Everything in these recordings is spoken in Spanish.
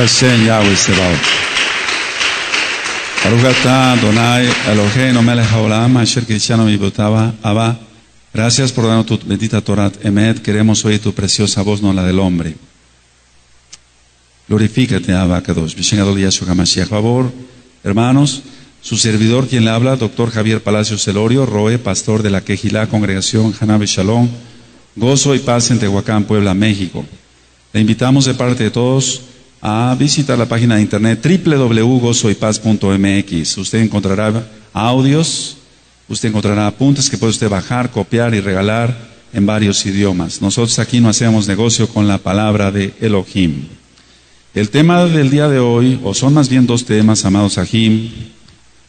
Hashem Yahweh Sebaot. Baruch atah Adonai Eloheinu melech haolam asher kiddushanu mitzvotava Abba. Gracias por darnos tu bendita Torah Emet. Queremos oír tu preciosa voz, no la del hombre. Glorifícate, Abba Kadosh. B'Shem Gadol Yeshua HaMashiach. Favor, hermanos, su servidor quien le habla, Dr. Javier Palacios Celorio, Roe, pastor de la Quejilá, Congregación Hanabe Shalom, Gozo y Paz en Tehuacán, Puebla, México. Le invitamos de parte de todos a visitar la página de internet www.gozoypaz.mx. Usted encontrará audios, usted encontrará apuntes que puede usted bajar, copiar y regalar en varios idiomas. Nosotros aquí no hacemos negocio con la palabra de Elohim. El tema del día de hoy, o son más bien dos temas, amados Sahim,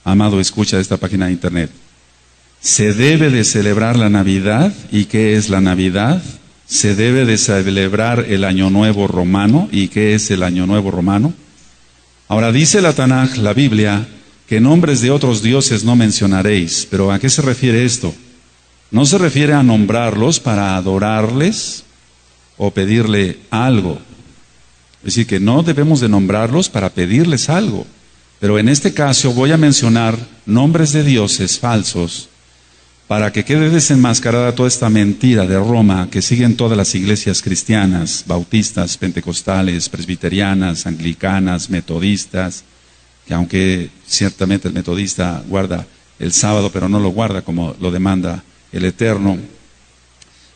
amado escucha de esta página de internet. ¿Se debe de celebrar la Navidad? ¿Y qué es la Navidad? ¿Se debe de celebrar el Año Nuevo Romano? ¿Y qué es el Año Nuevo Romano? Ahora dice la Tanaj, la Biblia, que nombres de otros dioses no mencionaréis. ¿Pero a qué se refiere esto? No se refiere a nombrarlos para adorarles o pedirle algo. Es decir, que no debemos de nombrarlos para pedirles algo. Pero en este caso voy a mencionar nombres de dioses falsos para que quede desenmascarada toda esta mentira de Roma que siguen todas las iglesias cristianas, bautistas, pentecostales, presbiterianas, anglicanas, metodistas, que aunque ciertamente el metodista guarda el sábado, pero no lo guarda como lo demanda el Eterno,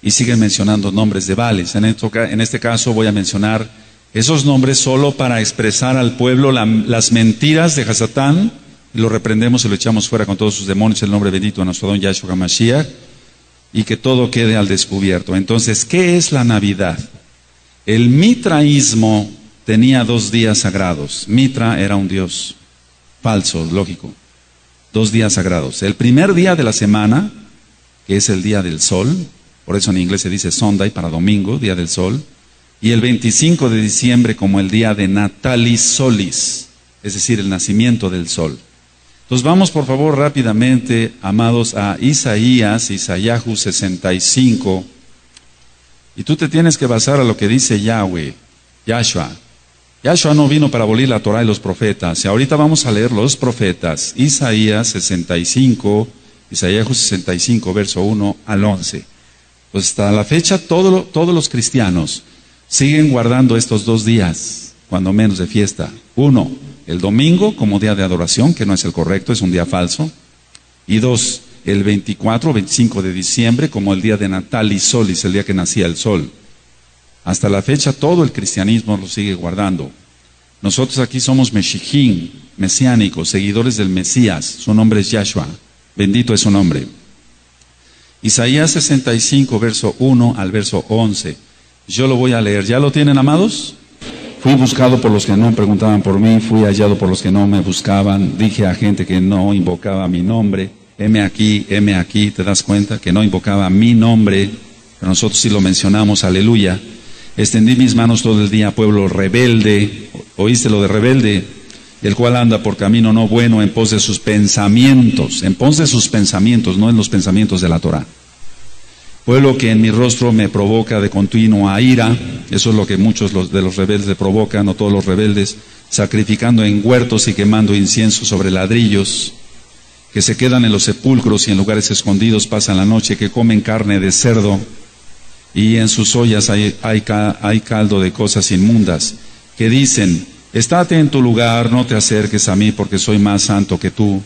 y siguen mencionando nombres de Baales. En este caso voy a mencionar esos nombres solo para expresar al pueblo las mentiras de Hasatán. Lo reprendemos y lo echamos fuera con todos sus demonios en el nombre bendito de nuestro don Yahshua HaMashiach, y que todo quede al descubierto. Entonces, ¿qué es la Navidad? El mitraísmo tenía 2 días sagrados. Mitra era un dios falso, lógico. 2 días sagrados. El primer día de la semana, que es el día del sol, por eso en inglés se dice Sunday, para domingo, día del sol, y el 25 de diciembre como el día de Natalis Solis, es decir, el nacimiento del sol. Entonces vamos por favor rápidamente, amados, a Isaíahu 65, y tú te tienes que basar a lo que dice Yahweh, Yahshua. Yahshua no vino para abolir la Torah y los profetas, y ahorita vamos a leer los profetas, Isaíahu 65, verso 1 al 11. Pues hasta la fecha todos los cristianos siguen guardando estos 2 días, cuando menos de fiesta. 1, el domingo como día de adoración, que no es el correcto, es un día falso. Y 2, el 24 o 25 de diciembre como el día de Natalis Solis, el día que nacía el sol. Hasta la fecha todo el cristianismo lo sigue guardando. Nosotros aquí somos Meshijim, mesiánicos, seguidores del Mesías. Su nombre es Yahshua. Bendito es su nombre. Isaías 65, verso 1 al verso 11. Yo lo voy a leer. ¿Ya lo tienen, amados? Fui buscado por los que no preguntaban por mí, fui hallado por los que no me buscaban. Dije a gente que no invocaba mi nombre. Heme aquí, ¿te das cuenta? Que no invocaba mi nombre, pero nosotros sí lo mencionamos, aleluya. Extendí mis manos todo el día, pueblo rebelde. ¿Oíste lo de rebelde? El cual anda por camino no bueno, en pos de sus pensamientos. En pos de sus pensamientos, no en los pensamientos de la Torah. Pueblo que en mi rostro me provoca de continuo a ira. Eso es lo que muchos de los rebeldes le provocan, no todos los rebeldes, sacrificando en huertos y quemando incienso sobre ladrillos, que se quedan en los sepulcros y en lugares escondidos pasan la noche, que comen carne de cerdo, y en sus ollas hay caldo de cosas inmundas, que dicen, estate en tu lugar, no te acerques a mí, porque soy más santo que tú.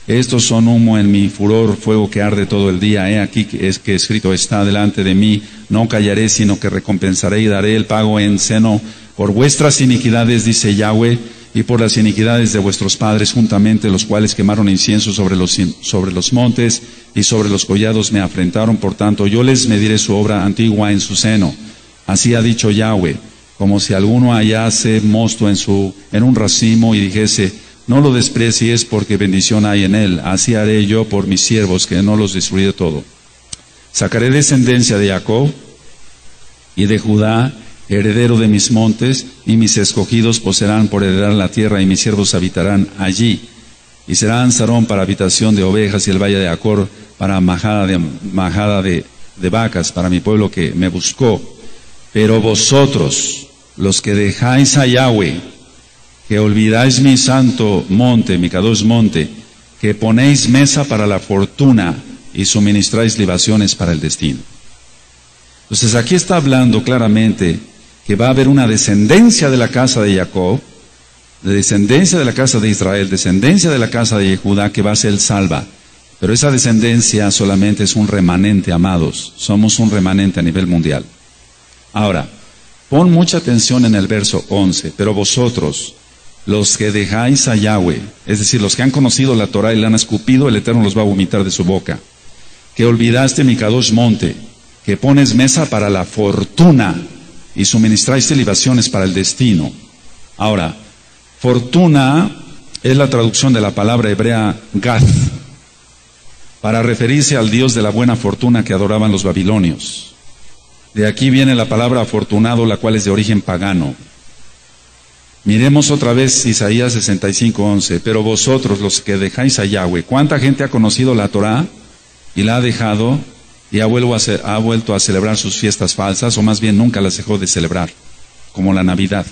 Estos son humo en mi furor, fuego que arde todo el día. He aquí que escrito está delante de mí, no callaré, sino que recompensaré y daré el pago en seno por vuestras iniquidades, dice Yahweh, y por las iniquidades de vuestros padres juntamente, los cuales quemaron incienso sobre los montes y sobre los collados me afrentaron. Por tanto, yo les mediré su obra antigua en su seno. Así ha dicho Yahweh, como si alguno hallase mosto en un racimo y dijese, no lo desprecies porque bendición hay en él. Así haré yo por mis siervos, que no los destruiré todo. Sacaré descendencia de Jacob y de Judá, heredero de mis montes, y mis escogidos poseerán por heredar la tierra, y mis siervos habitarán allí. Y será Ansarón para habitación de ovejas, y el valle de Acor para majada de vacas, para mi pueblo que me buscó. Pero vosotros, los que dejáis a Yahweh, que olvidáis mi santo monte, mi Kadosh monte, que ponéis mesa para la fortuna y suministráis libaciones para el destino. Entonces aquí está hablando claramente que va a haber una descendencia de la casa de Jacob, de descendencia de la casa de Israel, descendencia de la casa de Judá, que va a ser salva. Pero esa descendencia solamente es un remanente, amados. Somos un remanente a nivel mundial. Ahora, pon mucha atención en el verso 11. Pero vosotros, los que dejáis a Yahweh, es decir, los que han conocido la Torah y la han escupido, el Eterno los va a vomitar de su boca. Que olvidaste mi Kadosh monte, que pones mesa para la fortuna y suministráis libaciones para el destino. Ahora, fortuna es la traducción de la palabra hebrea Gath, para referirse al Dios de la buena fortuna que adoraban los babilonios. De aquí viene la palabra afortunado, la cual es de origen pagano. Miremos otra vez Isaías 65:11. Pero vosotros, los que dejáis a Yahweh, ¿cuánta gente ha conocido la Torah y la ha dejado y ha vuelto a celebrar sus fiestas falsas, o más bien nunca las dejó de celebrar, como la Navidad?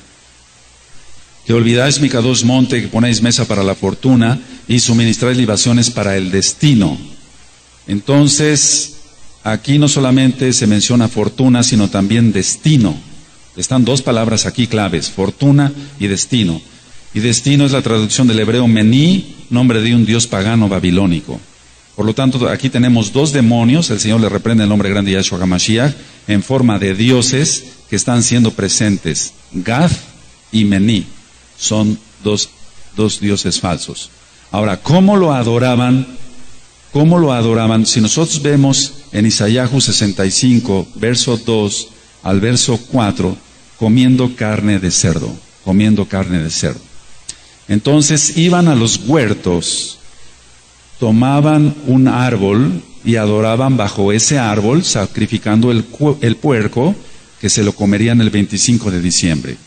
Que olvidáis mi Kadosh monte, que ponéis mesa para la fortuna y suministráis libaciones para el destino. Entonces, aquí no solamente se menciona fortuna, sino también destino. Están dos palabras aquí claves, fortuna y destino. Y destino es la traducción del hebreo Mení, nombre de un dios pagano babilónico. Por lo tanto, aquí tenemos dos demonios, el Señor le reprende el nombre grande de Yahshua HaMashiach, en forma de dioses que están siendo presentes. Gath y Mení son dos dioses falsos. Ahora, ¿cómo lo adoraban? ¿Cómo lo adoraban? Si nosotros vemos en Isaías 65, verso 2 al verso 4, comiendo carne de cerdo, comiendo carne de cerdo. Entonces iban a los huertos, tomaban un árbol y adoraban bajo ese árbol, sacrificando el puerco que se lo comerían el 25 de diciembre.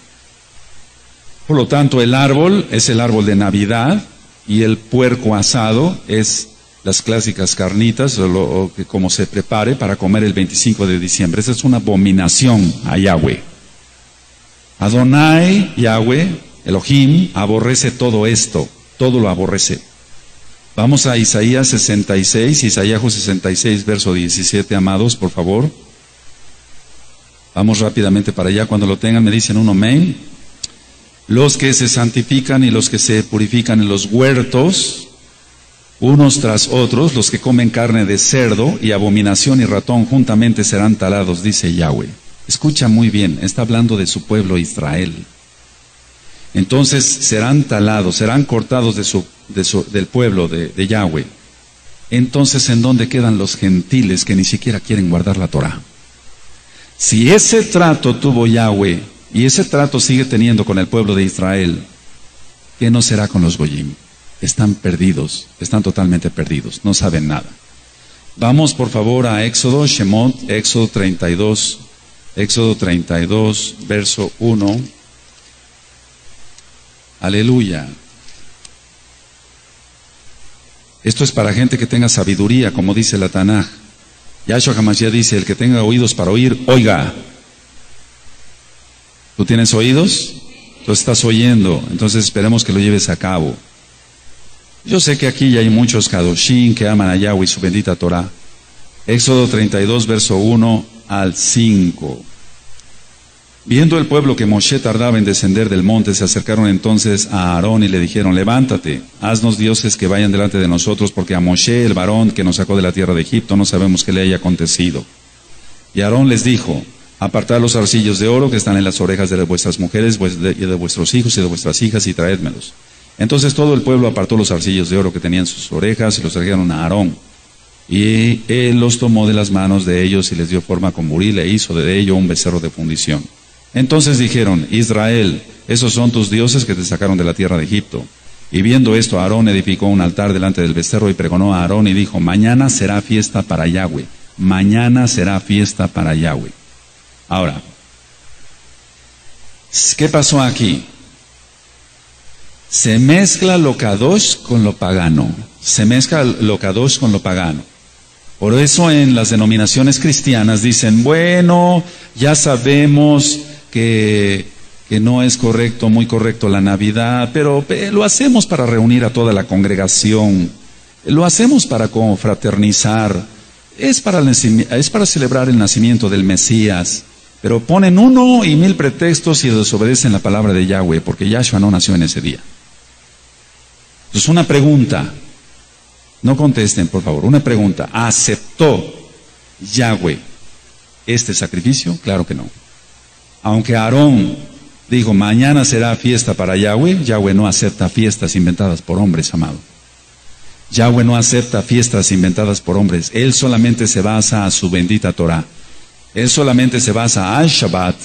Por lo tanto, el árbol es el árbol de Navidad y el puerco asado es las clásicas carnitas, o como se prepare para comer el 25 de diciembre. Esa es una abominación a Yahweh. Adonai, Yahweh, Elohim, aborrece todo esto, todo lo aborrece. Vamos a Isaías 66, Isaías 66, verso 17, amados, por favor. Vamos rápidamente para allá. Cuando lo tengan me dicen un amén. Los que se santifican y los que se purifican en los huertos, unos tras otros, los que comen carne de cerdo y abominación y ratón juntamente serán talados, dice Yahweh. Escucha muy bien, está hablando de su pueblo Israel. Entonces serán talados, serán cortados del pueblo de Yahweh. Entonces, ¿en dónde quedan los gentiles que ni siquiera quieren guardar la Torah? Si ese trato tuvo Yahweh y ese trato sigue teniendo con el pueblo de Israel, ¿qué no será con los Goyim? Están perdidos, están totalmente perdidos, no saben nada. Vamos por favor a Éxodo, Shemot, Éxodo 32, verso 1. Aleluya. Esto es para gente que tenga sabiduría, como dice la Tanaj. Yahshua HaMashiach dice, el que tenga oídos para oír, oiga. ¿Tú tienes oídos? Tú estás oyendo, entonces esperemos que lo lleves a cabo. Yo sé que aquí ya hay muchos Kadoshim que aman a Yahweh y su bendita Torah. Éxodo 32, verso 1 al 5. Viendo el pueblo que Moshe tardaba en descender del monte, se acercaron entonces a Aarón y le dijeron, levántate, haznos dioses que vayan delante de nosotros, porque a Moshe, el varón que nos sacó de la tierra de Egipto, no sabemos qué le haya acontecido. Y Aarón les dijo, apartad los zarcillos de oro que están en las orejas de vuestras mujeres y de vuestros hijos y de vuestras hijas y traédmelos. Entonces todo el pueblo apartó los zarcillos de oro que tenían sus orejas y los trajeron a Aarón. Y él los tomó de las manos de ellos y les dio forma con buril e hizo de ello un becerro de fundición. Entonces dijeron, Israel, esos son tus dioses que te sacaron de la tierra de Egipto. Y viendo esto, Aarón edificó un altar delante del becerro y pregonó a Aarón y dijo, mañana será fiesta para Yahweh. Mañana será fiesta para Yahweh. Ahora, ¿qué pasó aquí? Se mezcla lo kadosh con lo pagano. Se mezcla lo kadosh con lo pagano. Por eso en las denominaciones cristianas dicen, bueno, ya sabemos que que no es correcto, muy correcto la Navidad, pero lo hacemos para reunir a toda la congregación, lo hacemos para confraternizar, es para celebrar el nacimiento del Mesías, pero ponen 1,000 pretextos y desobedecen la palabra de Yahweh, porque Yahshua no nació en ese día. Entonces, una pregunta, no contesten por favor, una pregunta: ¿aceptó Yahweh este sacrificio? Claro que no. Aunque Aarón dijo, mañana será fiesta para Yahweh, Yahweh no acepta fiestas inventadas por hombres, amado. Yahweh no acepta fiestas inventadas por hombres. Él solamente se basa a su bendita Torah. Él solamente se basa al Shabbat,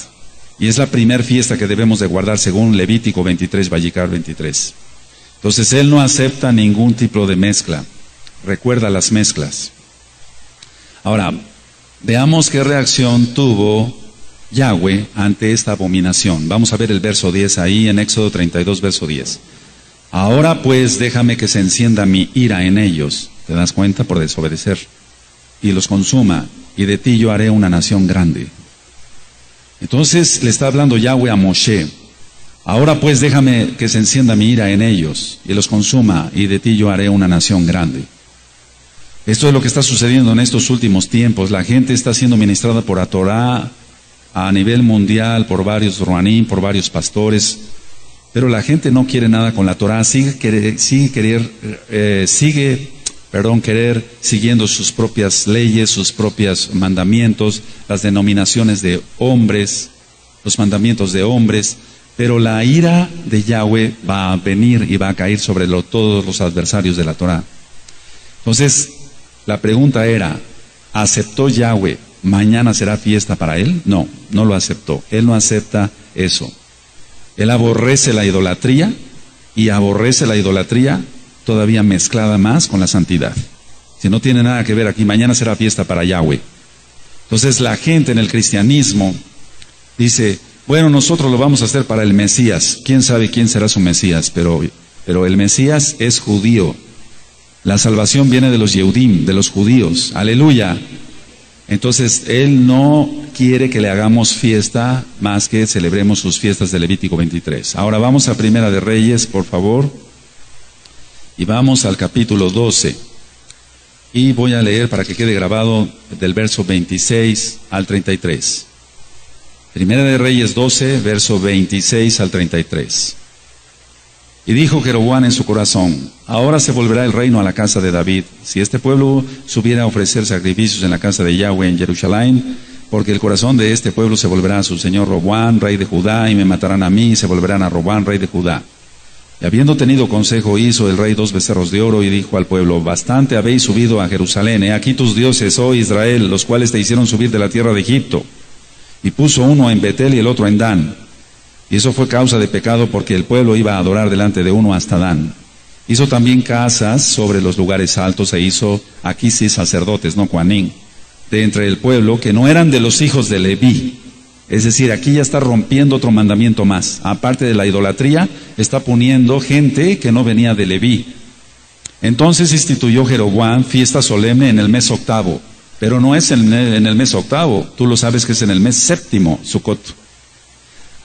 y es la primera fiesta que debemos de guardar según Levítico 23, Vallicar 23. Entonces, Él no acepta ningún tipo de mezcla. Recuerda las mezclas. Ahora, veamos qué reacción tuvo Yahweh ante esta abominación. Vamos a ver el verso 10 ahí en Éxodo 32, verso 10. Ahora pues déjame que se encienda mi ira en ellos, ¿te das cuenta? Por desobedecer, y los consuma, y de ti yo haré una nación grande. Entonces le está hablando Yahweh a Moshe. Ahora pues déjame que se encienda mi ira en ellos, y los consuma, y de ti yo haré una nación grande. Esto es lo que está sucediendo en estos últimos tiempos. La gente está siendo ministrada por la Torah a nivel mundial, por varios ruanín, por varios pastores, pero la gente no quiere nada con la Torah, querer siguiendo sus propias leyes, sus propios mandamientos, las denominaciones de hombres, los mandamientos de hombres, pero la ira de Yahweh va a venir y va a caer sobre todos los adversarios de la Torah. Entonces, la pregunta era, ¿aceptó Yahweh? ¿Mañana será fiesta para él? No, no lo aceptó. Él no acepta eso. Él aborrece la idolatría, y aborrece la idolatría todavía mezclada más con la santidad. Si no tiene nada que ver aquí, mañana será fiesta para Yahweh. Entonces la gente en el cristianismo dice, bueno, nosotros lo vamos a hacer para el Mesías. ¿Quién sabe quién será su Mesías? Pero el Mesías es judío. La salvación viene de los Yehudim, de los judíos. Aleluya. Entonces, Él no quiere que le hagamos fiesta más que celebremos sus fiestas de Levítico 23. Ahora vamos a Primera de Reyes, por favor, y vamos al capítulo 12. Y voy a leer para que quede grabado del verso 26 al 33. Primera de Reyes 12, verso 26 al 33. Y dijo Jeroboam en su corazón, ahora se volverá el reino a la casa de David, si este pueblo subiera a ofrecer sacrificios en la casa de Yahweh en Jerusalén, porque el corazón de este pueblo se volverá a su señor Roboam, rey de Judá, y me matarán a mí, y se volverán a Roboam, rey de Judá. Y habiendo tenido consejo, hizo el rey 2 becerros de oro, y dijo al pueblo, bastante habéis subido a Jerusalén, he aquí tus dioses, oh Israel, los cuales te hicieron subir de la tierra de Egipto. Y puso uno en Betel y el otro en Dan. Y eso fue causa de pecado, porque el pueblo iba a adorar delante de uno hasta Dan. Hizo también casas sobre los lugares altos, e hizo aquí sí sacerdotes, no Coanín, de entre el pueblo, que no eran de los hijos de Leví. Es decir, aquí ya está rompiendo otro mandamiento más. Aparte de la idolatría, está poniendo gente que no venía de Leví. Entonces instituyó Jeroboam fiesta solemne en el mes octavo. Pero no es en el mes octavo, tú lo sabes que es en el mes séptimo, Sucot.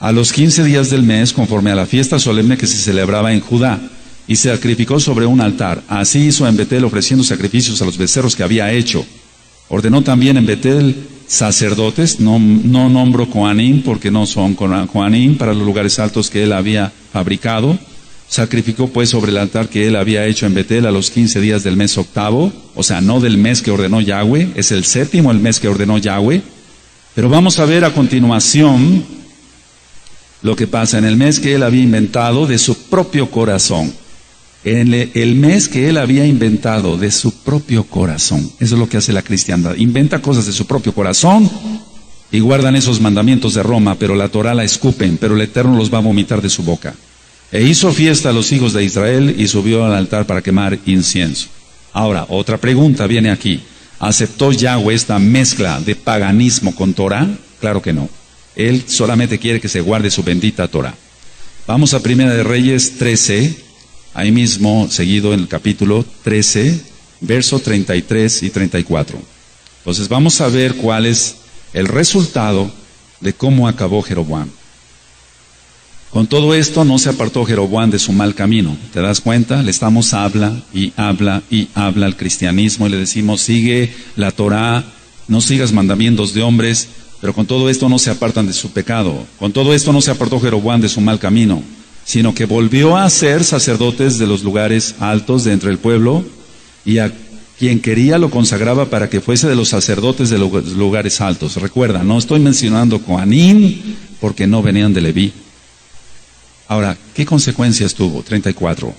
A los 15 días del mes, conforme a la fiesta solemne que se celebraba en Judá, y se sacrificó sobre un altar. Así hizo en Betel, ofreciendo sacrificios a los becerros que había hecho. Ordenó también en Betel sacerdotes, no nombro Coanín, porque no son Coanín, para los lugares altos que él había fabricado. Sacrificó pues sobre el altar que él había hecho en Betel a los 15 días del mes octavo, o sea, no del mes que ordenó Yahweh, es el séptimo el mes que ordenó Yahweh. Pero vamos a ver a continuación lo que pasa en el mes que él había inventado de su propio corazón. En el mes que él había inventado de su propio corazón. Eso es lo que hace la cristiandad. Inventa cosas de su propio corazón y guardan esos mandamientos de Roma, pero la Torah la escupen, pero el Eterno los va a vomitar de su boca. E hizo fiesta a los hijos de Israel y subió al altar para quemar incienso. Ahora, otra pregunta viene aquí. ¿Aceptó Yahweh esta mezcla de paganismo con Torah? Claro que no. Él solamente quiere que se guarde su bendita Torah. Vamos a Primera de Reyes 13, ahí mismo, seguido en el capítulo 13, verso 33 y 34. Entonces vamos a ver cuál es el resultado de cómo acabó Jeroboam. Con todo esto no se apartó Jeroboam de su mal camino. ¿Te das cuenta? Le estamos habla y habla y habla al cristianismo y le decimos, sigue la Torá, no sigas mandamientos de hombres, pero con todo esto no se apartan de su pecado. Con todo esto no se apartó Jeroboam de su mal camino, sino que volvió a ser sacerdotes de los lugares altos de entre el pueblo, y a quien quería lo consagraba para que fuese de los sacerdotes de los lugares altos. Recuerda, no estoy mencionando Coanín porque no venían de Leví. Ahora, ¿qué consecuencias tuvo? 34.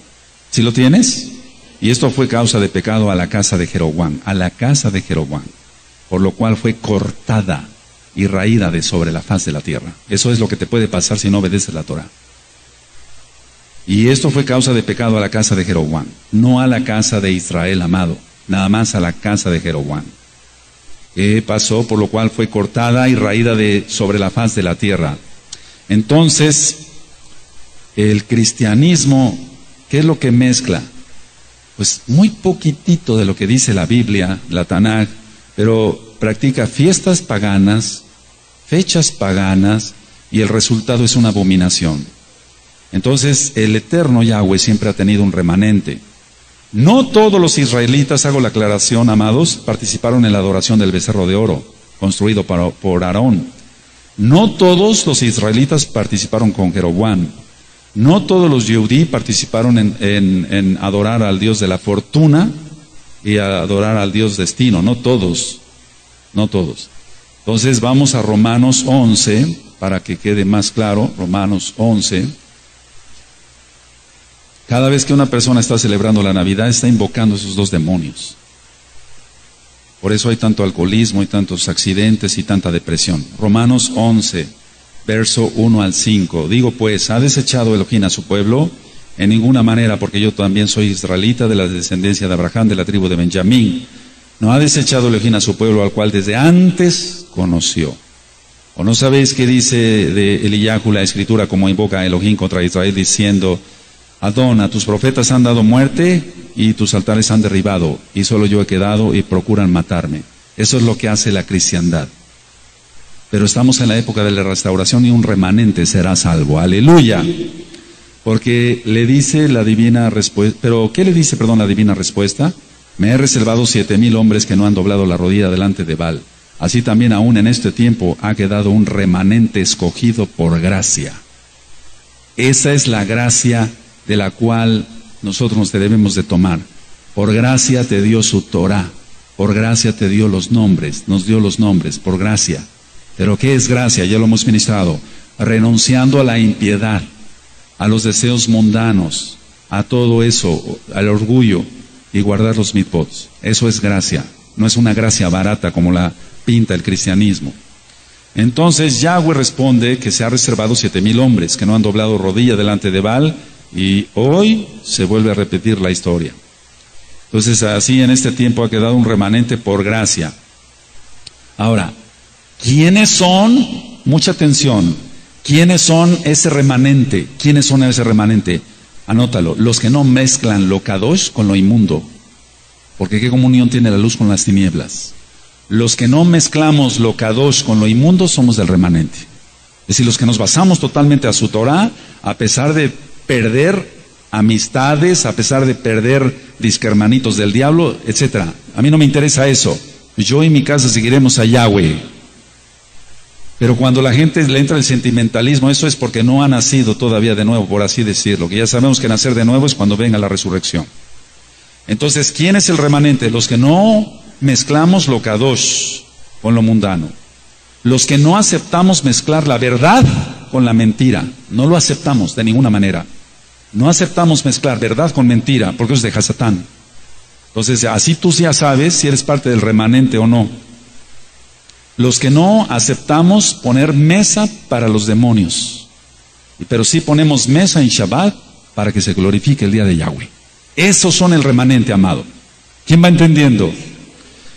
¿Sí lo tienes? Y esto fue causa de pecado a la casa de Jeroboam, por lo cual fue cortada y raída de sobre la faz de la tierra. Eso es lo que te puede pasar si no obedeces la Torah. Y esto fue causa de pecado a la casa de Jeroboam, no a la casa de Israel, amado, nada más a la casa de Jeroboam. ¿Qué pasó? Por lo cual fue cortada y raída de sobre la faz de la tierra. Entonces, el cristianismo, ¿qué es lo que mezcla? Pues muy poquitito de lo que dice la Biblia, la Tanaj, pero practica fiestas paganas, fechas paganas, y el resultado es una abominación. Entonces, el eterno Yahweh siempre ha tenido un remanente. No todos los israelitas, hago la aclaración, amados, participaron en la adoración del becerro de oro, construido por Aarón. No todos los israelitas participaron con Jeroboam. No todos los Yehudí participaron en adorar al Dios de la fortuna y a adorar al Dios destino. No todos. Entonces vamos a Romanos 11, para que quede más claro. Romanos 11. Cada vez que una persona está celebrando la Navidad, está invocando esos dos demonios. Por eso hay tanto alcoholismo y tantos accidentes y tanta depresión. Romanos 11. Verso 1 al 5. Digo pues, ¿ha desechado Elohim a su pueblo? En ninguna manera, porque yo también soy israelita de la descendencia de Abraham, de la tribu de Benjamín. No ha desechado Elohim a su pueblo, al cual desde antes conoció. ¿O no sabéis qué dice de Eliyahu la escritura, como invoca a Elohim contra Israel, diciendo, Adón, tus profetas han dado muerte y tus altares han derribado, y solo yo he quedado y procuran matarme? Eso es lo que hace la cristiandad. Pero estamos en la época de la restauración y un remanente será salvo. ¡Aleluya! Porque le dice la divina respuesta. ¿Pero qué le dice, la divina respuesta? Me he reservado 7,000 hombres que no han doblado la rodilla delante de Baal. Así también aún en este tiempo ha quedado un remanente escogido por gracia. Esa es la gracia de la cual nosotros nos debemos de tomar. Por gracia te dio su Torah. Por gracia te dio los nombres. Nos dio los nombres, por gracia. Pero ¿qué es gracia? Ya lo hemos ministrado. Renunciando a la impiedad, a los deseos mundanos, a todo eso, al orgullo, y guardar los mitzvot. Eso es gracia. No es una gracia barata como la pinta el cristianismo. Entonces Yahweh responde que se ha reservado 7,000 hombres que no han doblado rodilla delante de Baal, y hoy se vuelve a repetir la historia. Entonces así en este tiempo ha quedado un remanente por gracia. Ahora, ¿quiénes son? Mucha atención. ¿Quiénes son ese remanente? ¿Quiénes son ese remanente? Anótalo. Los que no mezclan lo kadosh con lo inmundo. Porque ¿qué comunión tiene la luz con las tinieblas? Los que no mezclamos lo kadosh con lo inmundo somos del remanente. Es decir, los que nos basamos totalmente a su Torah, a pesar de perder amistades, a pesar de perder disquermanitos del diablo, etc. A mí no me interesa eso. Yo y mi casa seguiremos a Yahweh. Pero cuando la gente le entra el sentimentalismo, eso es porque no ha nacido todavía de nuevo, por así decirlo. Que ya sabemos que nacer de nuevo es cuando venga la resurrección. Entonces, ¿quién es el remanente? Los que no mezclamos lo kadosh con lo mundano. Los que no aceptamos mezclar la verdad con la mentira. No lo aceptamos de ninguna manera. No aceptamos mezclar verdad con mentira, porque eso es de Hasatán. Entonces, así tú ya sabes si eres parte del remanente o no. Los que no aceptamos poner mesa para los demonios, pero sí ponemos mesa en Shabbat para que se glorifique el día de Yahweh. Esos son el remanente, amado. ¿Quién va entendiendo?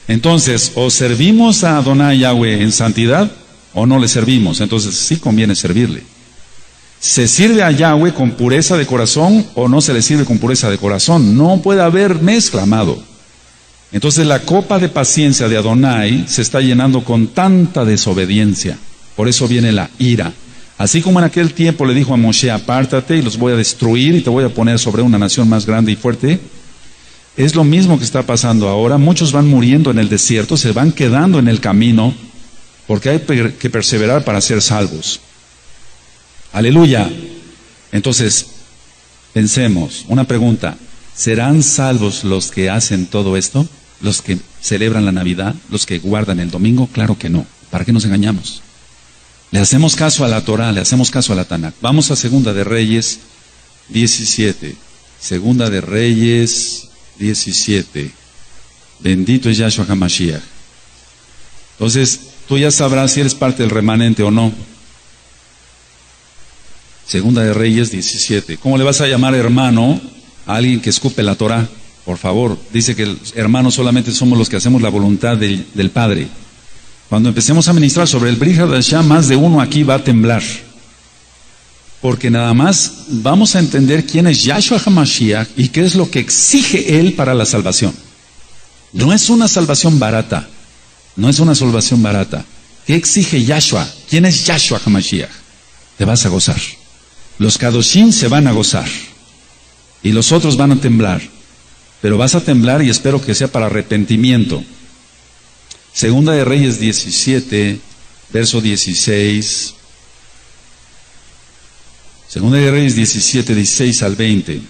Entonces, o servimos a Adonai Yahweh en santidad, o no le servimos. Entonces, sí conviene servirle. ¿Se sirve a Yahweh con pureza de corazón o no se le sirve con pureza de corazón? No puede haber mezcla, amado. Entonces la copa de paciencia de Adonai se está llenando con tanta desobediencia. Por eso viene la ira. Así como en aquel tiempo le dijo a Moshe, apártate y los voy a destruir y te voy a poner sobre una nación más grande y fuerte, es lo mismo que está pasando ahora. Muchos van muriendo en el desierto, se van quedando en el camino, porque hay que perseverar para ser salvos. Aleluya. Entonces, pensemos, una pregunta, ¿serán salvos los que hacen todo esto? ¿Los que celebran la Navidad? ¿Los que guardan el domingo? Claro que no. ¿Para qué nos engañamos? Le hacemos caso a la Torah, le hacemos caso a la Tanakh. Vamos a Segunda de Reyes 17. Segunda de Reyes 17. Bendito es Yahshua HaMashiach. Entonces, tú ya sabrás si eres parte del remanente o no. Segunda de Reyes 17. ¿Cómo le vas a llamar hermano a alguien que escupe la Torah? Por favor, dice que hermanos solamente somos los que hacemos la voluntad del Padre. Cuando empecemos a ministrar sobre el Brit Hadashah, más de uno aquí va a temblar. Porque nada más vamos a entender quién es Yahshua HaMashiach y qué es lo que exige Él para la salvación. No es una salvación barata. No es una salvación barata. ¿Qué exige Yahshua? ¿Quién es Yahshua HaMashiach? Te vas a gozar. Los Kadoshim se van a gozar. Y los otros van a temblar. Pero vas a temblar y espero que sea para arrepentimiento. Segunda de Reyes 17, verso 16. Segunda de Reyes 17, 16 al 20.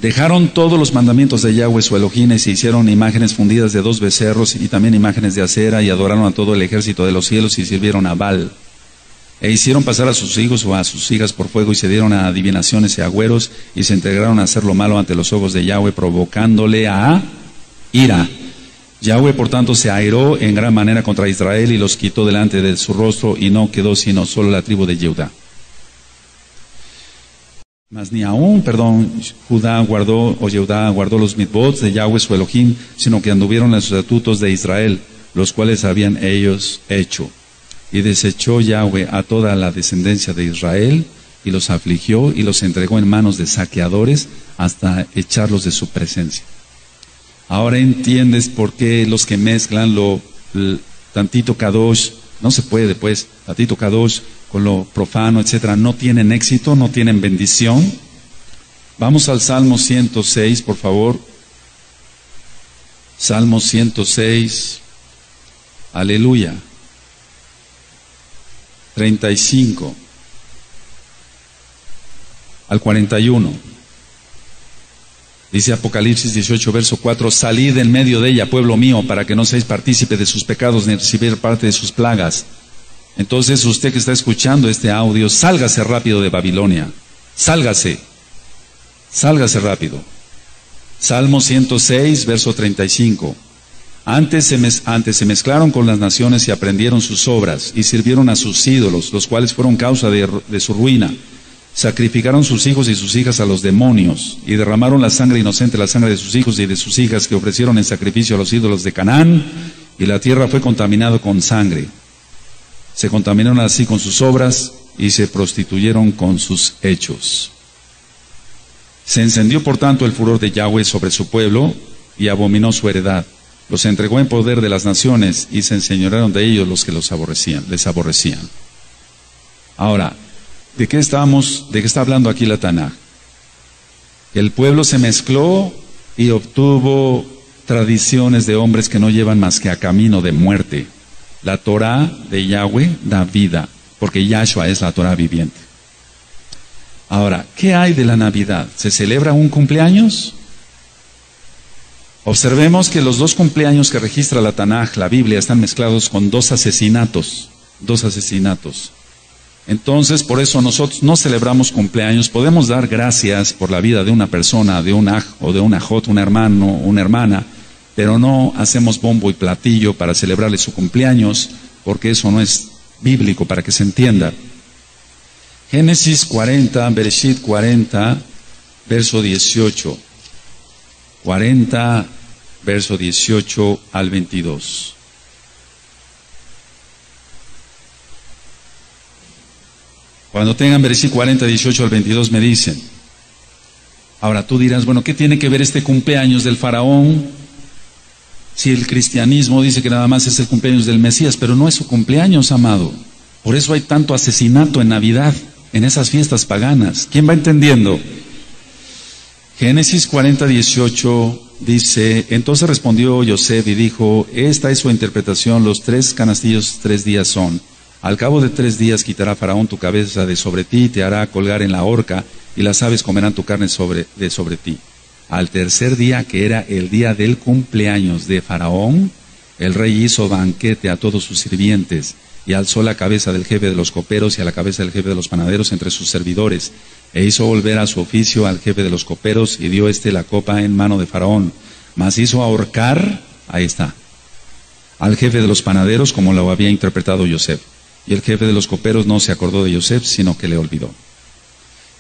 Dejaron todos los mandamientos de Yahweh su Elohim y se hicieron imágenes fundidas de 2 becerros y también imágenes de acera y adoraron a todo el ejército de los cielos y sirvieron a Baal. E hicieron pasar a sus hijos o a sus hijas por fuego y se dieron a adivinaciones y agüeros y se entregaron a hacer lo malo ante los ojos de Yahweh, provocándole a ira. Yahweh, por tanto, se airó en gran manera contra Israel y los quitó delante de su rostro, y no quedó sino solo la tribu de Judá. Mas ni aún, Judá guardó, o Judá guardó los mitzvot de Yahweh su Elohim, sino que anduvieron los estatutos de Israel, los cuales habían ellos hecho. Y desechó Yahweh a toda la descendencia de Israel, y los afligió, y los entregó en manos de saqueadores, hasta echarlos de su presencia. Ahora entiendes por qué los que mezclan tantito Kadosh, no se puede pues, tantito Kadosh con lo profano, etcétera, no tienen éxito, no tienen bendición. Vamos al Salmo 106, por favor. Salmo 106, aleluya. 35 al 41. Dice Apocalipsis 18, verso 4, salid en medio de ella, pueblo mío, para que no seáis partícipe de sus pecados, ni recibir parte de sus plagas. Entonces usted que está escuchando este audio, sálgase rápido de Babilonia. Sálgase rápido. Salmo 106, verso 35. Antes se mezclaron con las naciones y aprendieron sus obras, y sirvieron a sus ídolos, los cuales fueron causa de su ruina. Sacrificaron sus hijos y sus hijas a los demonios, y derramaron la sangre inocente, la sangre de sus hijos y de sus hijas, que ofrecieron en sacrificio a los ídolos de Canaán, y la tierra fue contaminada con sangre. Se contaminaron así con sus obras, y se prostituyeron con sus hechos. Se encendió por tanto el furor de Yahweh sobre su pueblo, y abominó su heredad. Los entregó en poder de las naciones, y se enseñorearon de ellos los que les aborrecían. Ahora, ¿de qué está hablando aquí la Tanakh? El pueblo se mezcló y obtuvo tradiciones de hombres que no llevan más que a camino de muerte. La Torah de Yahweh da vida, porque Yahshua es la Torah viviente. Ahora, ¿qué hay de la Navidad? ¿Se celebra un cumpleaños? Observemos que los 2 cumpleaños que registra la Tanakh, la Biblia, están mezclados con 2 asesinatos. 2 asesinatos. Entonces, por eso nosotros no celebramos cumpleaños. Podemos dar gracias por la vida de una persona, de un aj o de un ajot, un hermano, una hermana, pero no hacemos bombo y platillo para celebrarle su cumpleaños, porque eso no es bíblico, para que se entienda. Génesis 40, Bereshit 40, verso 18. 40, verso 18 al 22. Cuando tengan Bereshit 40, 18 al 22 me dicen. Ahora tú dirás, bueno, ¿qué tiene que ver este cumpleaños del faraón? Si el cristianismo dice que nada más es el cumpleaños del Mesías, pero no es su cumpleaños, amado. Por eso hay tanto asesinato en Navidad, en esas fiestas paganas. ¿Quién va entendiendo? Génesis 40:18 dice: entonces respondió Yosef y dijo: esta es su interpretación, los 3 canastillos 3 días son. Al cabo de 3 días quitará Faraón tu cabeza de sobre ti y te hará colgar en la horca, y las aves comerán tu carne de sobre ti. Al tercer día, que era el día del cumpleaños de Faraón, el rey hizo banquete a todos sus sirvientes, y alzó la cabeza del jefe de los coperos y a la cabeza del jefe de los panaderos entre sus servidores, e hizo volver a su oficio al jefe de los coperos, y dio la copa en mano de Faraón. Mas hizo ahorcar, ahí está, al jefe de los panaderos, como lo había interpretado Yosef. Y el jefe de los coperos no se acordó de Yosef, sino que le olvidó.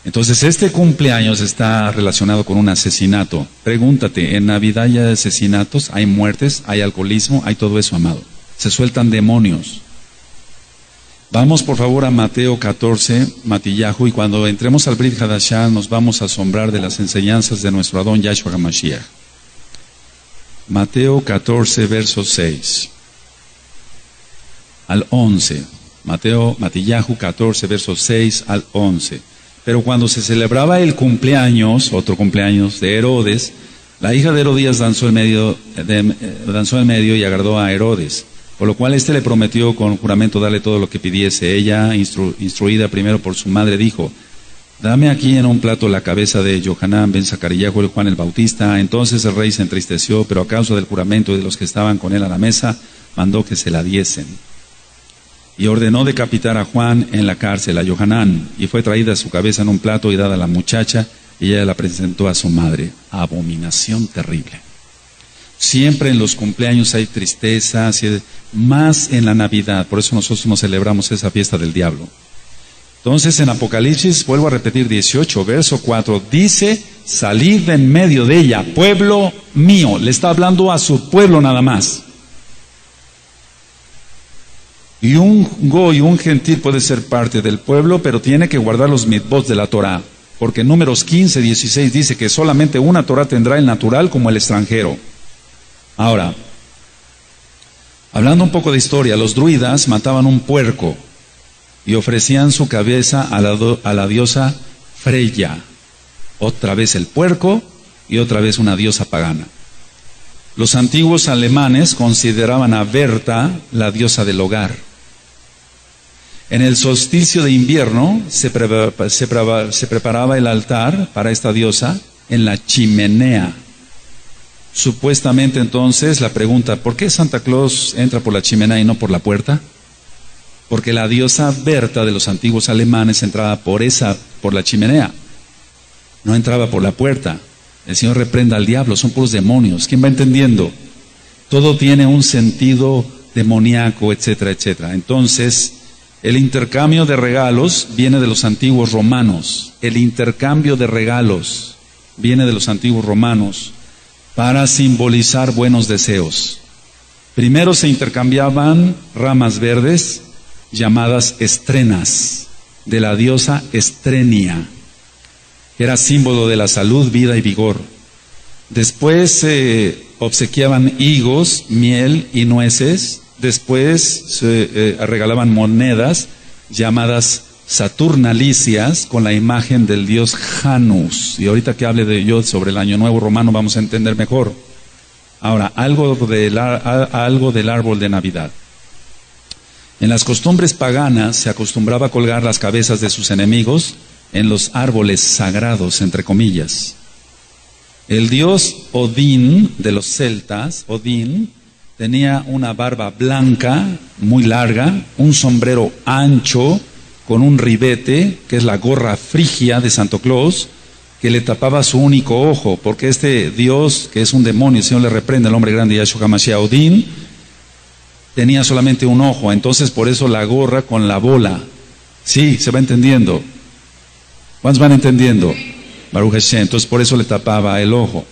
Entonces, este cumpleaños está relacionado con un asesinato. Pregúntate, ¿en Navidad hay asesinatos, hay muertes, hay alcoholismo, hay todo eso, amado? Se sueltan demonios. Vamos por favor a Mateo 14, Matillahu, y cuando entremos al Brit Hadashah nos vamos a asombrar de las enseñanzas de nuestro Adón Yahshua HaMashiach. Mateo 14, verso 6 al 11. Matillahu 14, versos 6 al 11. Pero cuando se celebraba el cumpleaños, otro cumpleaños de Herodes, la hija de Herodías danzó en medio y agradó a Herodes, por lo cual éste le prometió con juramento darle todo lo que pidiese. Ella, instruida primero por su madre, dijo: dame aquí en un plato la cabeza de Johanán ben Zacariyahu el Juan el Bautista. Entonces el rey se entristeció, pero a causa del juramento de los que estaban con él a la mesa, mandó que se la diesen. Y ordenó decapitar a Juan en la cárcel, a Johanán, y fue traída su cabeza en un plato y dada a la muchacha, y ella la presentó a su madre. Abominación terrible. Siempre en los cumpleaños hay tristeza, más en la Navidad, por eso nosotros no celebramos esa fiesta del diablo. Entonces en Apocalipsis, vuelvo a repetir 18, verso 4, dice: salid de en medio de ella, pueblo mío. Le está hablando a su pueblo nada más. Y un goy, un gentil puede ser parte del pueblo, pero tiene que guardar los mitzvot de la Torah, porque en Números 15, 16 dice que solamente una Torah tendrá el natural como el extranjero. Ahora, hablando un poco de historia, los druidas mataban un puerco y ofrecían su cabeza a la diosa Freya. Otra vez el puerco y otra vez una diosa pagana. Los antiguos alemanes consideraban a Berta la diosa del hogar. En el solsticio de invierno se preparaba el altar para esta diosa en la chimenea. Supuestamente entonces la pregunta: ¿por qué Santa Claus entra por la chimenea y no por la puerta? Porque la diosa Berta de los antiguos alemanes entraba por la chimenea, no entraba por la puerta. El Señor reprenda al diablo, son puros demonios. ¿Quién va entendiendo? Todo tiene un sentido demoníaco, etcétera, etcétera. Entonces, el intercambio de regalos viene de los antiguos romanos. El intercambio de regalos viene de los antiguos romanos para simbolizar buenos deseos. Primero se intercambiaban ramas verdes llamadas estrenas de la diosa Estrenia, que era símbolo de la salud, vida y vigor. Después se obsequiaban higos, miel y nueces. Después se regalaban monedas llamadas saturnalicias con la imagen del dios Janus. Y ahorita que hable de yo sobre el Año Nuevo Romano vamos a entender mejor. Ahora, algo del árbol de Navidad. En las costumbres paganas se acostumbraba a colgar las cabezas de sus enemigos en los árboles sagrados, entre comillas. El dios Odín de los celtas, Odín, tenía una barba blanca, muy larga, un sombrero ancho, con un ribete, que es la gorra frigia de Santo Claus, que le tapaba su único ojo, porque este dios, que es un demonio, el Señor le reprende, el hombre grande Yahshua HaMashiach, Odín, tenía solamente un ojo, entonces por eso la gorra con la bola. Sí, se va entendiendo. ¿Cuántos van entendiendo? Baruch Hashem. Entonces por eso le tapaba el ojo.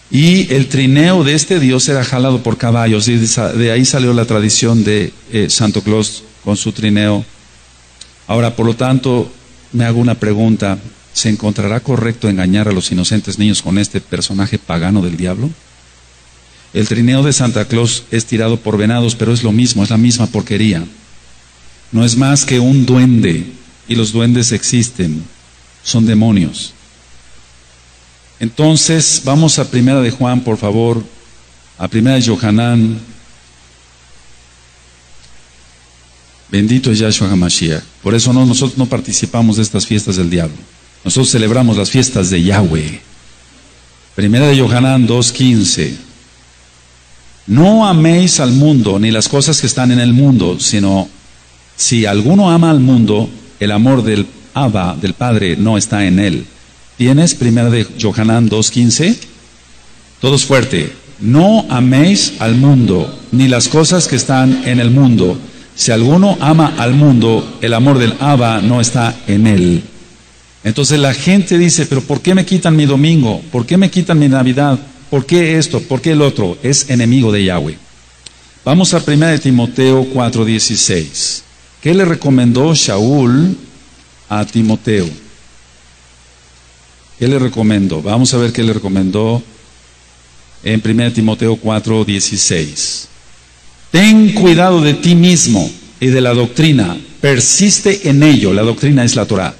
Y el trineo de este dios era jalado por caballos, y de ahí salió la tradición de Santo Claus con su trineo. Ahora, por lo tanto, me hago una pregunta: ¿se encontrará correcto engañar a los inocentes niños con este personaje pagano del diablo? El trineo de Santa Claus es tirado por venados, pero es lo mismo, es la misma porquería. No es más que un duende, y los duendes existen, son demonios. Entonces, vamos a Primera de Juan, por favor, a Primera de Yohanan. Bendito es Yahshua HaMashiach. Por eso nosotros no participamos de estas fiestas del diablo. Nosotros celebramos las fiestas de Yahweh. Primera de Yohanan 2:15. No améis al mundo ni las cosas que están en el mundo, sino si alguno ama al mundo, el amor del Abba, del Padre, no está en él. ¿Tienes Primera de Yohanan 2:15? Todos fuerte. No améis al mundo ni las cosas que están en el mundo. Si alguno ama al mundo, el amor del Abba no está en él. Entonces la gente dice, pero ¿por qué me quitan mi domingo? ¿Por qué me quitan mi Navidad? ¿Por qué esto? ¿Por qué el otro? Es enemigo de Yahweh. Vamos a 1 de Timoteo 4:16. ¿Qué le recomendó Shaul a Timoteo? ¿Qué le recomendó? Vamos a ver qué le recomendó en 1 de Timoteo 4:16. Ten cuidado de ti mismo y de la doctrina, persiste en ello. La doctrina es la Torah.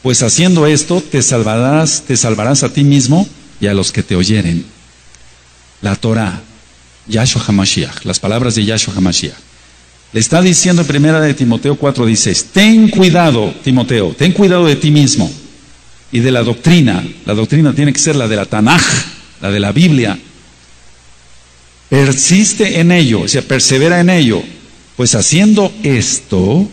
Pues haciendo esto te salvarás a ti mismo y a los que te oyeren. La Torah, Yahshua HaMashiach, las palabras de Yahshua HaMashiach. Le está diciendo en 1 de Timoteo 4:16, ten cuidado, Timoteo, ten cuidado de ti mismo y de la doctrina. La doctrina tiene que ser la de la Tanaj, la de la Biblia. Persiste en ello, o sea, persevera en ello. Pues haciendo esto,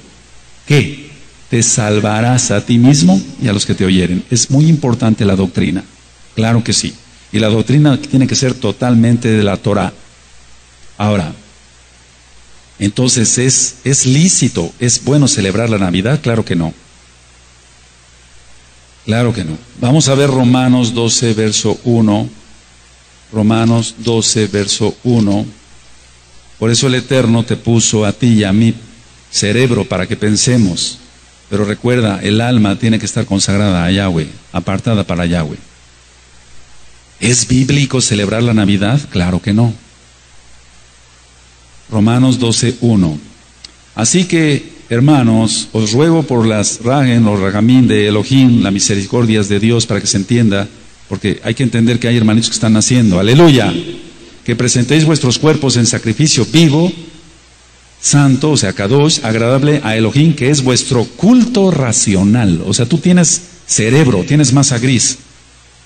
¿qué? Te salvarás a ti mismo y a los que te oyeren. Es muy importante la doctrina, claro que sí. Y la doctrina tiene que ser totalmente de la Torah. Ahora, entonces, ¿es lícito, es bueno celebrar la Navidad? Claro que no. Claro que no. Vamos a ver Romanos 12, verso 1. Romanos 12, verso 1. Por eso el Eterno te puso a ti y a mí cerebro para que pensemos. Pero recuerda, el alma tiene que estar consagrada a Yahweh, apartada para Yahweh. ¿Es bíblico celebrar la Navidad? Claro que no. Romanos 12, 1. Así que, hermanos, os ruego por las ragen, los ragamín de Elohim, las misericordias de Dios, para que se entienda, porque hay que entender que hay hermanitos que están naciendo. Aleluya. Que presentéis vuestros cuerpos en sacrificio vivo, santo, o sea, kadosh, agradable a Elohim, que es vuestro culto racional. O sea, tú tienes cerebro, tienes masa gris.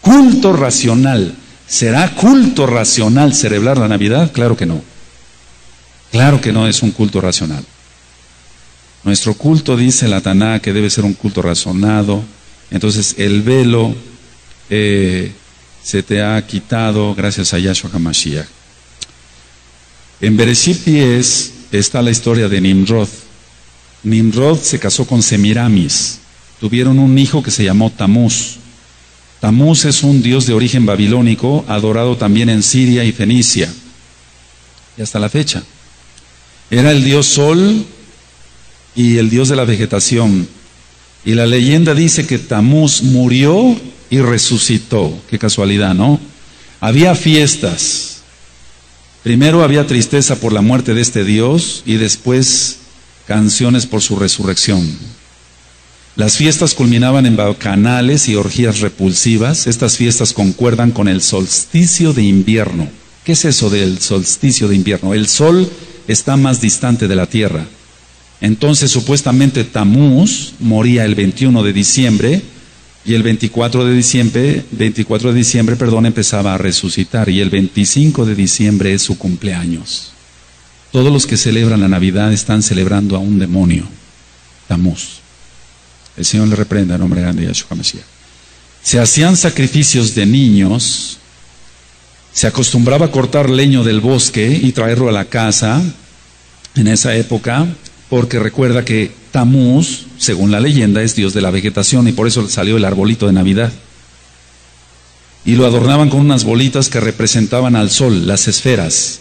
Culto racional. ¿Será culto racional celebrar la Navidad? Claro que no. Claro que no es un culto racional. Nuestro culto, dice la Taná, que debe ser un culto razonado. Entonces, el velo se te ha quitado gracias a Yahshua HaMashiach. En Bereshit 10 está la historia de Nimrod. Nimrod se casó con Semiramis. Tuvieron un hijo que se llamó Tamuz. Tamuz es un dios de origen babilónico, adorado también en Siria y Fenicia. Y hasta la fecha. Era el dios Sol y el dios de la vegetación. Y la leyenda dice que Tamuz murió y resucitó. Qué casualidad, ¿no? Había fiestas. Primero había tristeza por la muerte de este Dios y después canciones por su resurrección. Las fiestas culminaban en bacanales y orgías repulsivas. Estas fiestas concuerdan con el solsticio de invierno. ¿Qué es eso del solsticio de invierno? El sol está más distante de la tierra. Entonces supuestamente Tamuz moría el 21 de diciembre y el 24 de diciembre, empezaba a resucitar, y el 25 de diciembre es su cumpleaños. Todos los que celebran la Navidad están celebrando a un demonio, Tamuz. El Señor le reprenda en nombre grande de Yahshua HaMashiach. Se hacían sacrificios de niños, se acostumbraba a cortar leño del bosque y traerlo a la casa en esa época, porque recuerda que Tamuz, según la leyenda, es dios de la vegetación y por eso salió el arbolito de Navidad. Y lo adornaban con unas bolitas que representaban al sol, las esferas.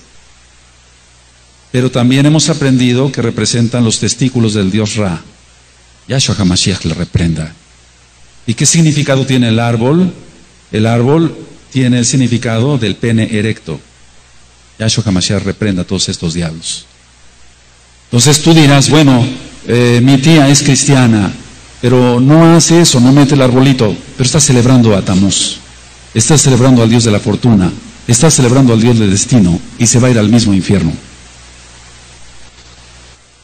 Pero también hemos aprendido que representan los testículos del dios Ra. Yahshua HaMashiach le reprenda. ¿Y qué significado tiene el árbol? El árbol tiene el significado del pene erecto. Yahshua HaMashiach reprenda a todos estos diablos. Entonces tú dirás, bueno, mi tía es cristiana, pero no hace eso, no mete el arbolito, pero está celebrando a Tamuz, está celebrando al Dios de la fortuna, está celebrando al Dios del destino y se va a ir al mismo infierno.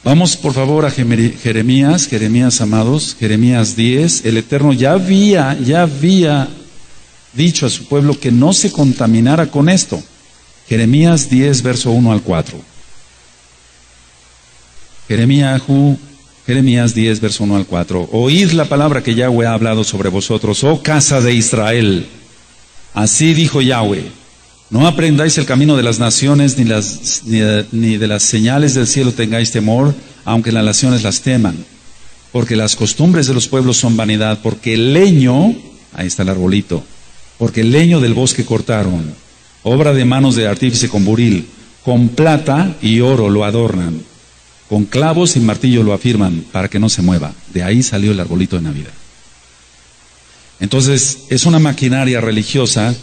Vamos por favor a Jeremías, amados, Jeremías 10. El Eterno ya había dicho a su pueblo que no se contaminara con esto. Jeremías 10, verso 1 al 4. Jeremías 10, verso 1 al 4. Oíd la palabra que Yahweh ha hablado sobre vosotros, oh casa de Israel. Así dijo Yahweh: no aprendáis el camino de las naciones, ni de las señales del cielo tengáis temor, aunque las naciones las teman. Porque las costumbres de los pueblos son vanidad, porque el leño, ahí está el arbolito, porque el leño del bosque cortaron, obra de manos de artífice con buril, con plata y oro lo adornan, con clavos y martillo lo afirman, para que no se mueva. De ahí salió el arbolito de Navidad. Entonces, es una maquinaria religiosa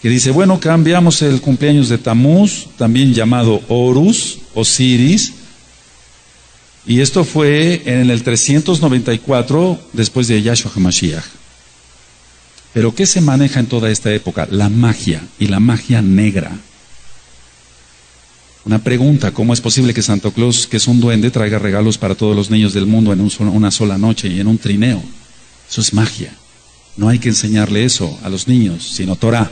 que dice, bueno, cambiamos el cumpleaños de Tamuz, también llamado Horus, Osiris, y esto fue en el 394 después de Yahshua HaMashiach. Pero ¿qué se maneja en toda esta época? La magia, y la magia negra. Una pregunta: ¿cómo es posible que Santo Claus, que es un duende, traiga regalos para todos los niños del mundo en una sola noche y en un trineo? Eso es magia. No hay que enseñarle eso a los niños, sino Torah.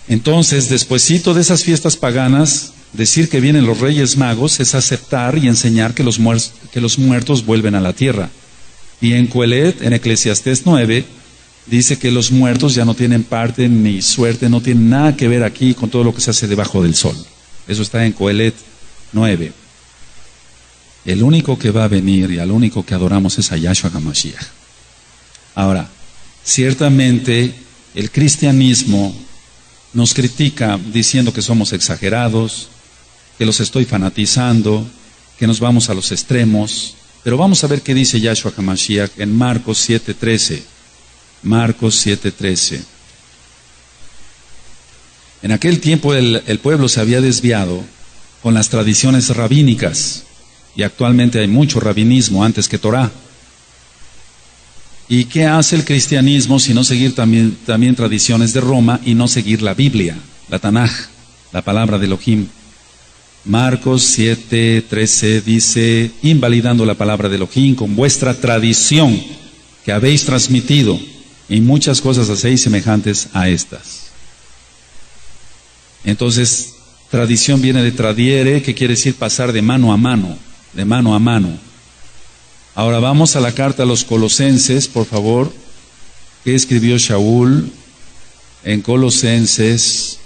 Entonces, despuesito de esas fiestas paganas, decir que vienen los Reyes Magos es aceptar y enseñar que los muertos vuelven a la tierra. Y en Coelet, en Eclesiastés 9, dice que los muertos ya no tienen parte ni suerte, no tienen nada que ver aquí con todo lo que se hace debajo del sol. Eso está en Coelet 9. El único que va a venir y al único que adoramos es a Yahshua HaMashiach. Ahora, ciertamente el cristianismo nos critica diciendo que somos exagerados, que los estoy fanatizando, que nos vamos a los extremos. Pero vamos a ver qué dice Yahshua HaMashiach en Marcos 7:13. Marcos 7:13. En aquel tiempo el pueblo se había desviado con las tradiciones rabínicas, y actualmente hay mucho rabinismo antes que Torah. ¿Y qué hace el cristianismo sino seguir también tradiciones de Roma y no seguir la Biblia, la Tanaj, la palabra de Elohim? Marcos 7:13 dice, invalidando la palabra de Elohim con vuestra tradición que habéis transmitido, y muchas cosas hacéis semejantes a estas. Entonces, tradición viene de tradiere, que quiere decir pasar de mano a mano, de mano a mano. Ahora vamos a la carta a los Colosenses, por favor, que escribió Shaul en Colosenses.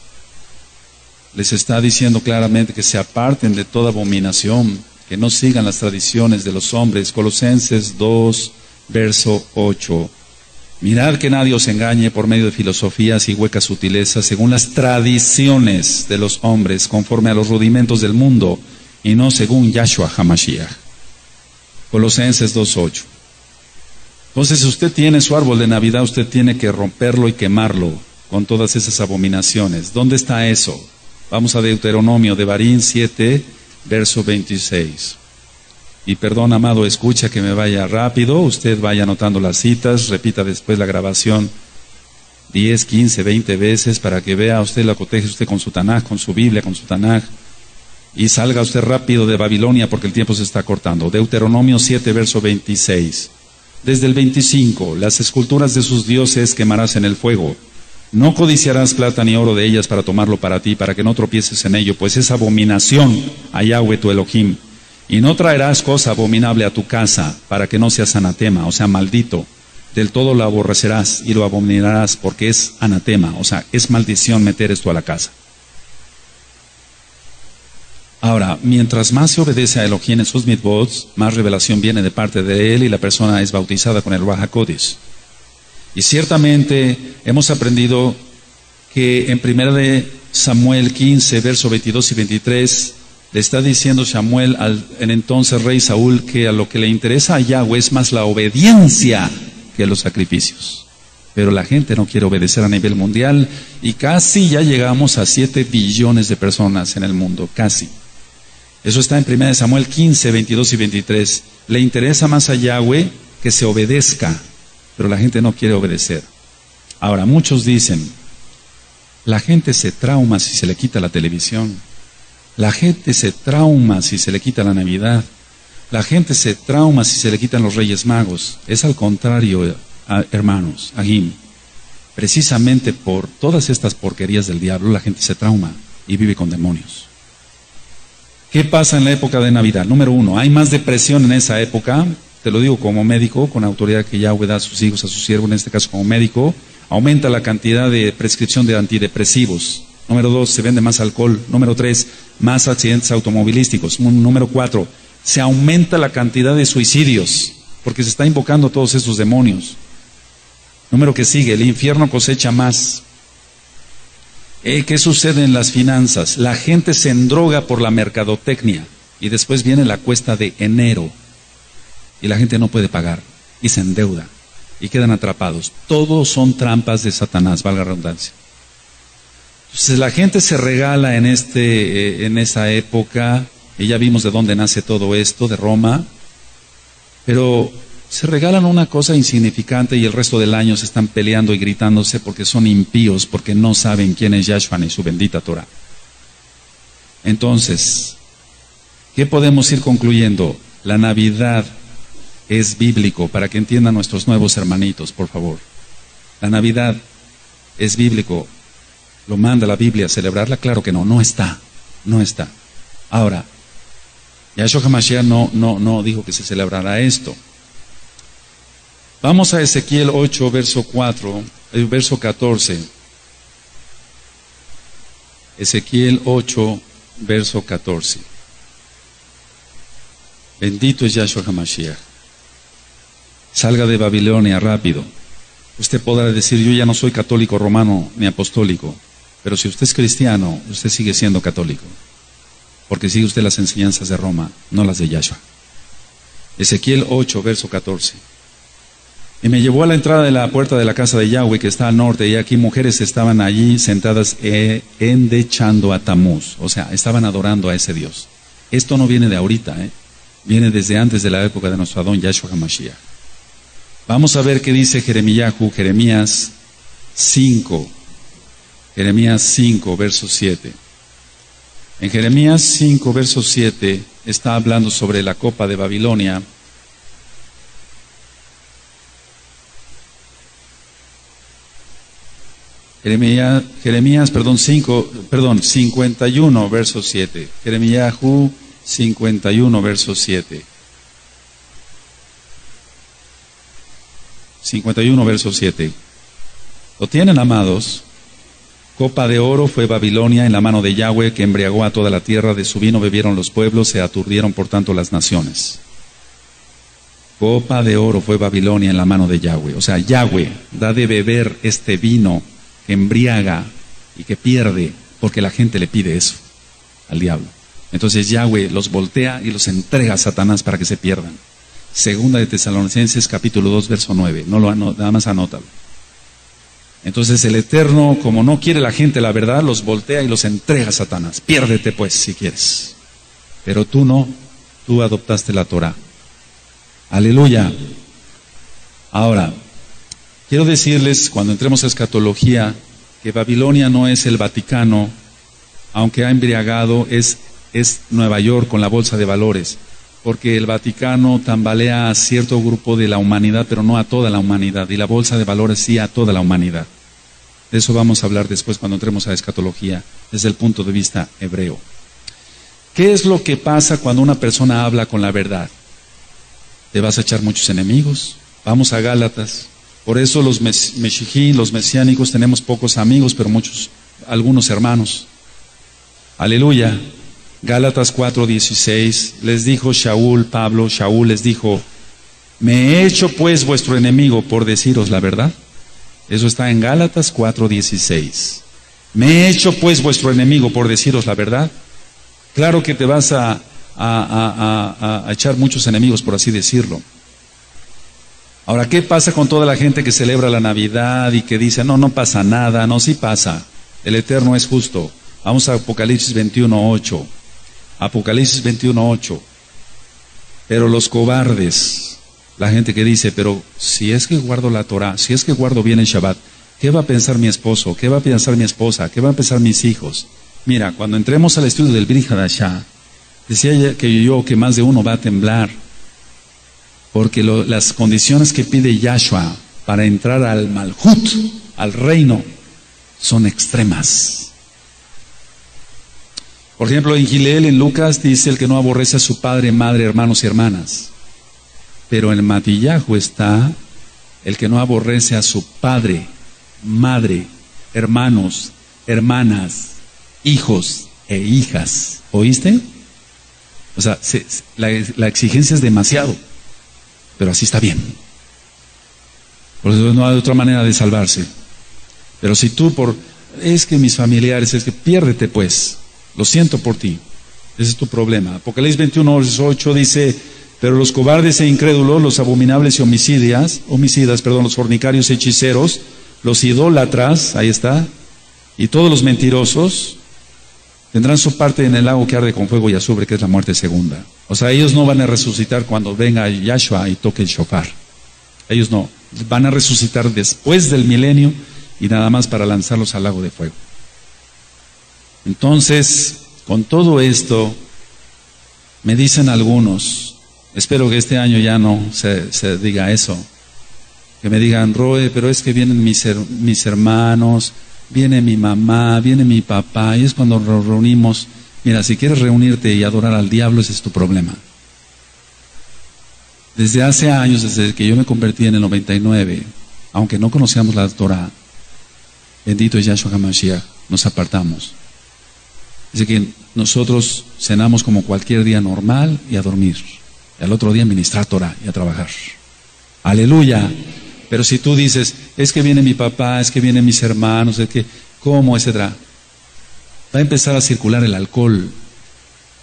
Les está diciendo claramente que se aparten de toda abominación, que no sigan las tradiciones de los hombres. Colosenses 2, verso 8. Mirad que nadie os engañe por medio de filosofías y huecas sutilezas, según las tradiciones de los hombres, conforme a los rudimentos del mundo, y no según Yahshua HaMashiach. Colosenses 2:8. Entonces, si usted tiene su árbol de Navidad, usted tiene que romperlo y quemarlo con todas esas abominaciones. ¿Dónde está eso? Vamos a Deuteronomio, Devarim 7, verso 26. Y perdón, amado, escucha que me vaya rápido, usted vaya anotando las citas, repita después la grabación 10, 15, 20 veces para que vea usted, la coteje usted con su Tanaj, con su Biblia, con su Tanaj, y salga usted rápido de Babilonia porque el tiempo se está cortando. Deuteronomio 7, verso 26. Desde el 25, las esculturas de sus dioses quemarás en el fuego. No codiciarás plata ni oro de ellas para tomarlo para ti, para que no tropieces en ello, pues es abominación a Yahweh tu Elohim. Y no traerás cosa abominable a tu casa, para que no seas anatema, o sea, maldito. Del todo lo aborrecerás y lo abominarás, porque es anatema, o sea, es maldición meter esto a la casa. Ahora, mientras más se obedece a Elohim en sus mitzvot, más revelación viene de parte de él y la persona es bautizada con el Ruach HaKodesh. Y ciertamente hemos aprendido que en 1 Samuel 15, verso 22 y 23, le está diciendo Samuel al entonces rey Saúl que a lo que le interesa a Yahweh es más la obediencia que los sacrificios. Pero la gente no quiere obedecer a nivel mundial y casi ya llegamos a 7 billones de personas en el mundo, casi. Eso está en 1 Samuel 15, 22 y 23. Le interesa más a Yahweh que se obedezca, pero la gente no quiere obedecer. Ahora, muchos dicen, la gente se trauma si se le quita la televisión. La gente se trauma si se le quita la Navidad. La gente se trauma si se le quitan los Reyes Magos. Es al contrario, hermanos, Agim. Precisamente por todas estas porquerías del diablo, la gente se trauma y vive con demonios. ¿Qué pasa en la época de Navidad? Número uno, hay más depresión en esa época. Te lo digo como médico, con autoridad que Yahweh da a sus hijos, a sus siervos, en este caso como médico. Aumenta la cantidad de prescripción de antidepresivos. Número 2, se vende más alcohol. Número 3, más accidentes automovilísticos. Número 4, se aumenta la cantidad de suicidios, porque se está invocando todos esos demonios. Número que sigue, el infierno cosecha más. ¿Qué sucede en las finanzas? La gente se endroga por la mercadotecnia y después viene la cuesta de enero y la gente no puede pagar y se endeuda y quedan atrapados. Todos son trampas de Satanás, valga la redundancia. Entonces la gente se regala en esa época, y ya vimos de dónde nace todo esto, de Roma, pero se regalan una cosa insignificante y el resto del año se están peleando y gritándose porque son impíos, porque no saben quién es Yahshua ni su bendita Torah. Entonces, ¿qué podemos ir concluyendo? La Navidad es bíblico, para que entiendan nuestros nuevos hermanitos, por favor. La Navidad es bíblico. ¿Lo manda la Biblia a celebrarla? Claro que no, no está. Ahora, Yahshua HaMashiach no dijo que se celebrará esto. Vamos a Ezequiel 8, verso 14. Ezequiel 8, verso 14. Bendito es Yahshua HaMashiach. Salga de Babilonia rápido. Usted podrá decir, yo ya no soy católico romano ni apostólico, pero si usted es cristiano, usted sigue siendo católico, porque sigue usted las enseñanzas de Roma, no las de Yahshua. Ezequiel 8, verso 14. Y me llevó a la entrada de la puerta de la casa de Yahweh, que está al norte, y aquí mujeres estaban allí sentadas endechando a Tamuz, o sea, estaban adorando a ese Dios. Esto no viene de ahorita, viene desde antes de la época de nuestro Adón Yahshua HaMashiach. Vamos a ver qué dice Jeremías 5, verso 7. En Jeremías 5, verso 7, está hablando sobre la copa de Babilonia. Jeremías 51, verso 7. Jeremías 51, verso 7. 51, verso 7. ¿Lo tienen, amados? Copa de oro fue Babilonia en la mano de Yahweh, que embriagó a toda la tierra. De su vino bebieron los pueblos, se aturdieron por tanto las naciones. Copa de oro fue Babilonia en la mano de Yahweh. O sea, Yahweh da de beber este vino que embriaga y que pierde, porque la gente le pide eso al diablo. Entonces Yahweh los voltea y los entrega a Satanás para que se pierdan. Segunda de Tesalonicenses capítulo 2, verso 9. Nada más anótalo. Entonces el Eterno, como no quiere la gente la verdad, los voltea y los entrega a Satanás. Piérdete pues si quieres. Pero tú no, tú adoptaste la Torah. Aleluya. Ahora, quiero decirles, cuando entremos a escatología, que Babilonia no es el Vaticano, aunque ha embriagado, es Nueva York con la bolsa de valores. Porque el Vaticano tambalea a cierto grupo de la humanidad, pero no a toda la humanidad, y la bolsa de valores sí a toda la humanidad. De eso vamos a hablar después cuando entremos a escatología, desde el punto de vista hebreo. ¿Qué es lo que pasa cuando una persona habla con la verdad? Te vas a echar muchos enemigos. Vamos a Gálatas. Por eso los meshijín, los mesiánicos, tenemos pocos amigos, pero algunos hermanos. Aleluya. Gálatas 4:16, les dijo Pablo les dijo, ¿me he hecho pues vuestro enemigo por deciros la verdad? Eso está en Gálatas 4:16. ¿Me he hecho pues vuestro enemigo por deciros la verdad? Claro que te vas a echar muchos enemigos, por así decirlo. Ahora, ¿qué pasa con toda la gente que celebra la Navidad y que dice, no pasa nada? No, sí pasa. El Eterno es justo. Vamos a Apocalipsis 21:8. Apocalipsis 21:8. Pero los cobardes, la gente que dice, pero si es que guardo la Torah, si es que guardo bien el Shabbat, ¿qué va a pensar mi esposo? ¿Qué va a pensar mi esposa? ¿Qué van a pensar mis hijos? Mira, cuando entremos al estudio del Brit Hadashah, decía que más de uno va a temblar, porque las condiciones que pide Yahshua para entrar al Malhut, al reino, son extremas. Por ejemplo, en Gileel, en Lucas, dice el que no aborrece a su padre, madre, hermanos y hermanas. Pero en Matillahu está el que no aborrece a su padre, madre, hermanos, hermanas, hijos e hijas. ¿Oíste? O sea, la exigencia es demasiado, pero así está bien. Por eso no hay otra manera de salvarse. Pero si tú es que mis familiares, es que piérdete pues, lo siento por ti, ese es tu problema. Apocalipsis 21:8 dice, pero los cobardes e incrédulos, los abominables y homicidas, los fornicarios y hechiceros, los idólatras, ahí está, y todos los mentirosos, tendrán su parte en el lago que arde con fuego y azufre, que es la muerte segunda. O sea, ellos no van a resucitar cuando venga Yahshua y toque el shofar. Ellos no, van a resucitar después del milenio y nada más para lanzarlos al lago de fuego. Entonces, con todo esto, me dicen algunos, espero que este año ya no se diga eso, que me digan, Roe, pero es que vienen mis hermanos, viene mi mamá, viene mi papá, y es cuando nos reunimos. Mira, si quieres reunirte y adorar al diablo, ese es tu problema. Desde hace años, desde que yo me convertí en el 99, aunque no conocíamos la Torah, bendito es Yahshua HaMashiach, nos apartamos. Así que nosotros cenamos como cualquier día normal y a dormir. Y al otro día ministrar Torah y a trabajar. Aleluya. Pero si tú dices, es que viene mi papá, es que vienen mis hermanos, es que, ¿cómo? Etcétera. Va a empezar a circular el alcohol.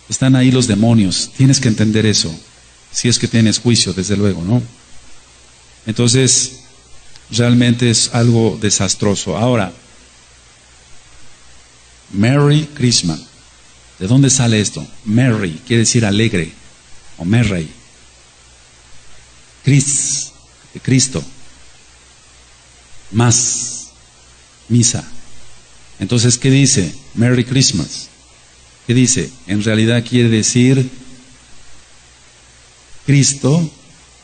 Están ahí los demonios. Tienes que entender eso. Si es que tienes juicio, desde luego, ¿no? Entonces, realmente es algo desastroso. Ahora, Merry Christmas. ¿De dónde sale esto? Merry quiere decir alegre, o Merry. De Cristo. Más. Misa. Entonces, ¿qué dice? Merry Christmas. ¿Qué dice? En realidad quiere decir Cristo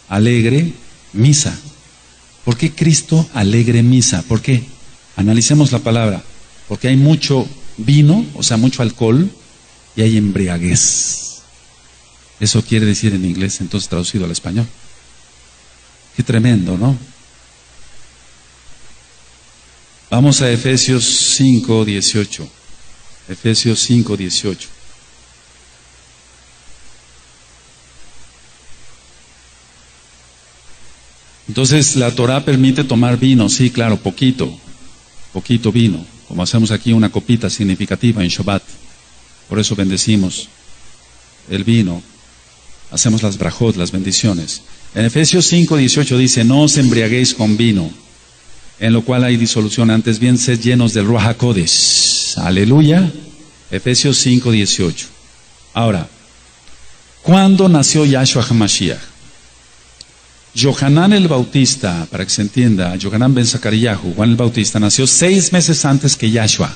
alegre misa. ¿Por qué Cristo alegre misa? ¿Por qué? Analicemos la palabra. Porque hay mucho vino, o sea, mucho alcohol, y hay embriaguez. Eso quiere decir en inglés, entonces traducido al español. Qué tremendo, ¿no? Vamos a Efesios 5:18. Efesios 5:18. Entonces, la Torah permite tomar vino, sí, claro, poquito vino, como hacemos aquí una copita significativa en Shabbat. Por eso bendecimos el vino, hacemos las brajot, las bendiciones. En Efesios 5:18 dice, no os embriaguéis con vino, en lo cual hay disolución, antes bien sed llenos del Ruach HaKodesh. Aleluya. Efesios 5:18. Ahora, ¿cuándo nació Yahshua HaMashiach? Yohanan el Bautista, para que se entienda, Yohanan ben Zacariyahu, Juan el Bautista, nació 6 meses antes que Yahshua.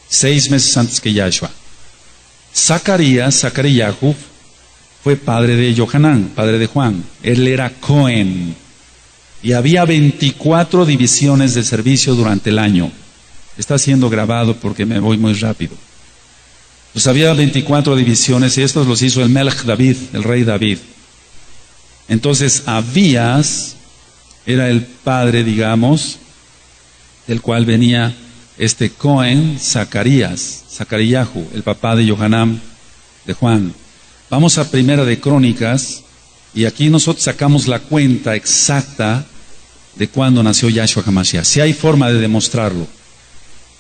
6 meses antes que Yahshua. Zacariyahu, fue padre de Yohanan, padre de Juan. Él era Cohen. Y había 24 divisiones de servicio durante el año. Está siendo grabado porque me voy muy rápido. Pues había 24 divisiones y estos los hizo el Melech David, el rey David. Entonces Abías era el padre, digamos, del cual venía este Cohen, Zacariyahu, el papá de Yohanan, de Juan. Vamos a Primera de Crónicas y aquí nosotros sacamos la cuenta exacta de cuándo nació Yahshua HaMashiach. Si hay forma de demostrarlo.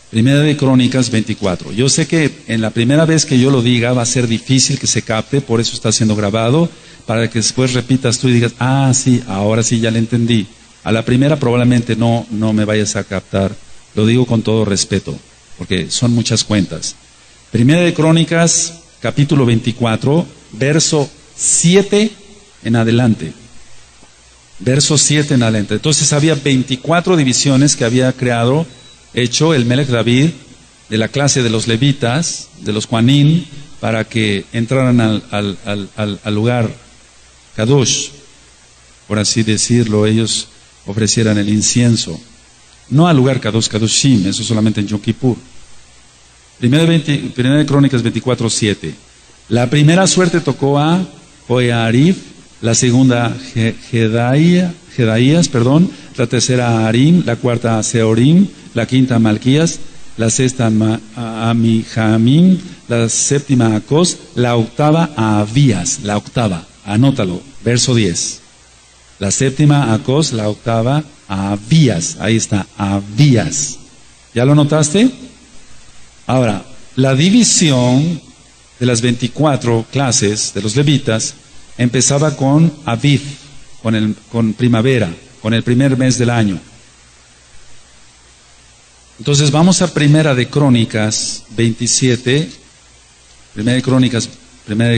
Primera de Crónicas 24. Yo sé que en la primera vez que yo lo diga va a ser difícil que se capte, por eso está siendo grabado, para que después repitas tú y digas, ah, sí, ahora sí ya le entendí. A la primera probablemente no me vayas a captar. Lo digo con todo respeto, porque son muchas cuentas. Primera de Crónicas capítulo 24, verso 7 en adelante. Verso 7 en adelante. Entonces había 24 divisiones que había hecho el Melech David de la clase de los levitas, de los Juanín, para que entraran al lugar Kadosh, por así decirlo, ellos ofrecieran el incienso. No al lugar Kadosh, Kadoshim, eso solamente en Yom Kippur. Primera de Crónicas 24:7. La primera suerte tocó a Joiarib, la segunda Jedaías, la tercera a Arim, la cuarta a Seorim, la quinta a Malquías, la sexta a Amijamim, la séptima a Cos, la octava a Abías, la octava, anótalo, verso 10. La séptima a Cos, la octava a Abías, ahí está, Abías. ¿Ya lo notaste? Ahora, la división de las 24 clases de los levitas empezaba con Aviv, con primavera, con el primer mes del año. Entonces vamos a Primera de Crónicas 27, Primera de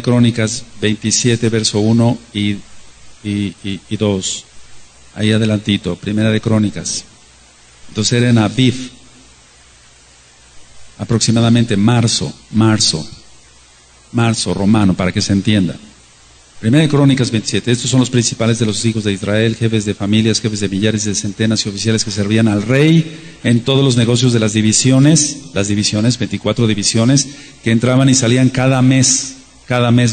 Crónicas 27, verso 1 y 2. Ahí adelantito, Primera de Crónicas. Entonces era en Aviv, aproximadamente marzo romano, para que se entienda. Primera de Crónicas 27. Estos son los principales de los hijos de Israel, jefes de familias, jefes de millares y de centenas y oficiales que servían al rey en todos los negocios de las divisiones, 24 divisiones, que entraban y salían cada mes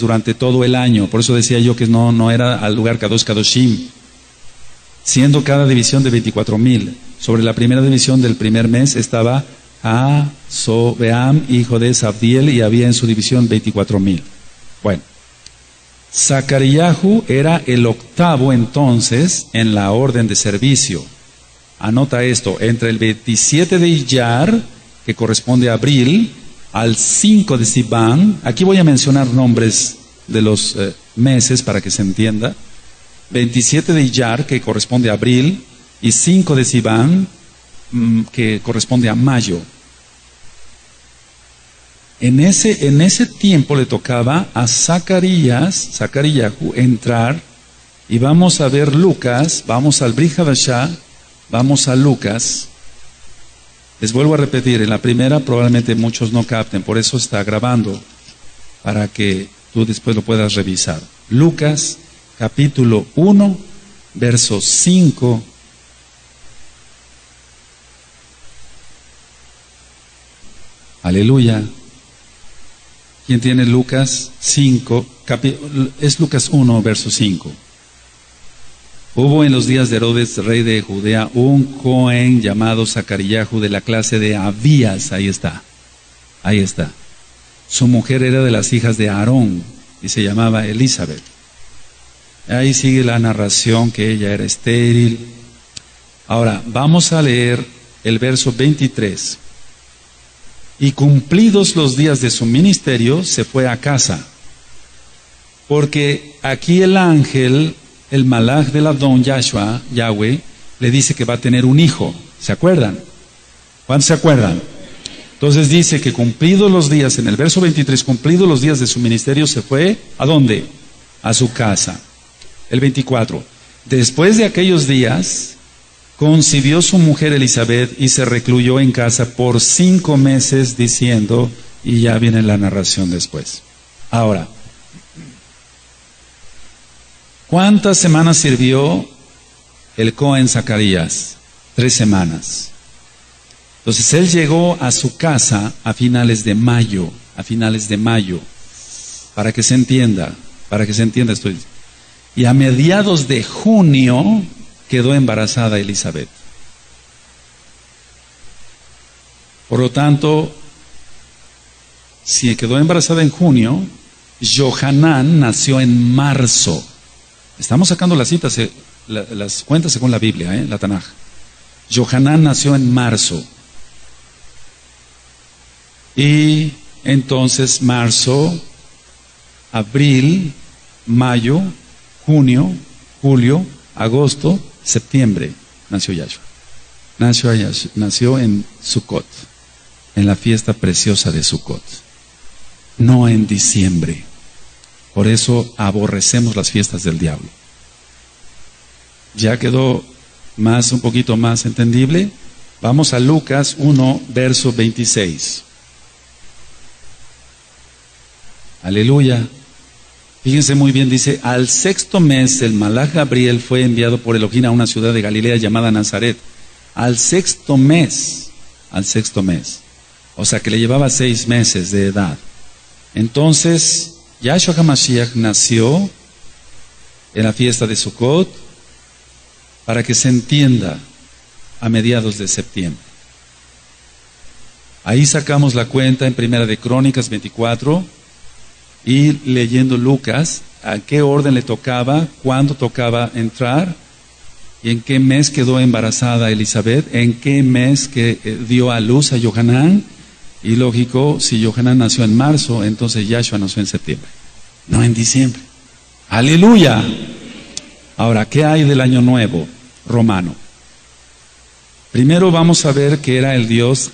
durante todo el año. Por eso decía yo que no era al lugar Kadosh Kadoshim, siendo cada división de 24,000. Sobre la primera división del primer mes estaba Sobeam, hijo de Sabdiel, y había en su división 24,000. Bueno, Zacariyahu era el octavo entonces en la orden de servicio. Anota esto, entre el 27 de Iyar, que corresponde a abril, al 5 de Sivan. Aquí voy a mencionar nombres de los meses para que se entienda. 27 de Iyar, que corresponde a abril, y 5 de Sivan, que corresponde a mayo. En ese tiempo le tocaba a Zacariyahu entrar, y vamos a ver Lucas, vamos al Brit Hadashah, vamos a Lucas. Les vuelvo a repetir, en la primera probablemente muchos no capten, por eso está grabando, para que tú después lo puedas revisar. Lucas, capítulo 1, verso 5. Aleluya. ¿Quién tiene Lucas 5? Es Lucas 1, verso 5. Hubo en los días de Herodes, rey de Judea, un Cohen llamado Zacariyahu de la clase de Abías. Ahí está. Su mujer era de las hijas de Aarón y se llamaba Elizabeth. Ahí sigue la narración que ella era estéril. Ahora, vamos a leer el verso 23. Y cumplidos los días de su ministerio, se fue a casa. Porque aquí el ángel, el malach del Adón, Yahweh, le dice que va a tener un hijo. ¿Se acuerdan? ¿Cuántos se acuerdan? Entonces dice que cumplidos los días, en el verso 23, cumplidos los días de su ministerio, se fue, ¿a dónde? A su casa. El 24. Después de aquellos días, concibió su mujer Elizabeth y se recluyó en casa por 5 meses diciendo, y ya viene la narración después. Ahora, ¿cuántas semanas sirvió el Cohen Zacarías? 3 semanas. Entonces él llegó a su casa a finales de mayo, para que se entienda esto. Y a mediados de junio quedó embarazada Elizabeth. Por lo tanto, si quedó embarazada en junio, Johanán nació en marzo. Estamos sacando las citas, las cuentas según la Biblia, la Tanaj. Johanán nació en marzo. Y entonces marzo, abril, mayo, junio, julio, agosto, septiembre, nació Yahshua. Nació en Sukkot, en la fiesta preciosa de Sukkot. no en diciembre. Por eso aborrecemos las fiestas del diablo. ¿Ya quedó un poquito más entendible? Vamos a Lucas 1, verso 26. Aleluya. Fíjense muy bien, dice, al sexto mes el malaj Gabriel fue enviado por Elohim a una ciudad de Galilea llamada Nazaret. Al sexto mes. O sea que le llevaba 6 meses de edad. Entonces, Yahshua HaMashiach nació en la fiesta de Sukkot, para que se entienda, a mediados de septiembre. Ahí sacamos la cuenta en Primera de Crónicas 24, y leyendo Lucas, a qué orden le tocaba, cuándo tocaba entrar, y en qué mes quedó embarazada Elizabeth, en qué mes que dio a luz a Yohanan. Y lógico, si Yohanan nació en marzo, entonces Yahshua nació en septiembre, no en diciembre. ¡Aleluya! Ahora, ¿qué hay del año nuevo romano? Primero vamos a ver que era el dios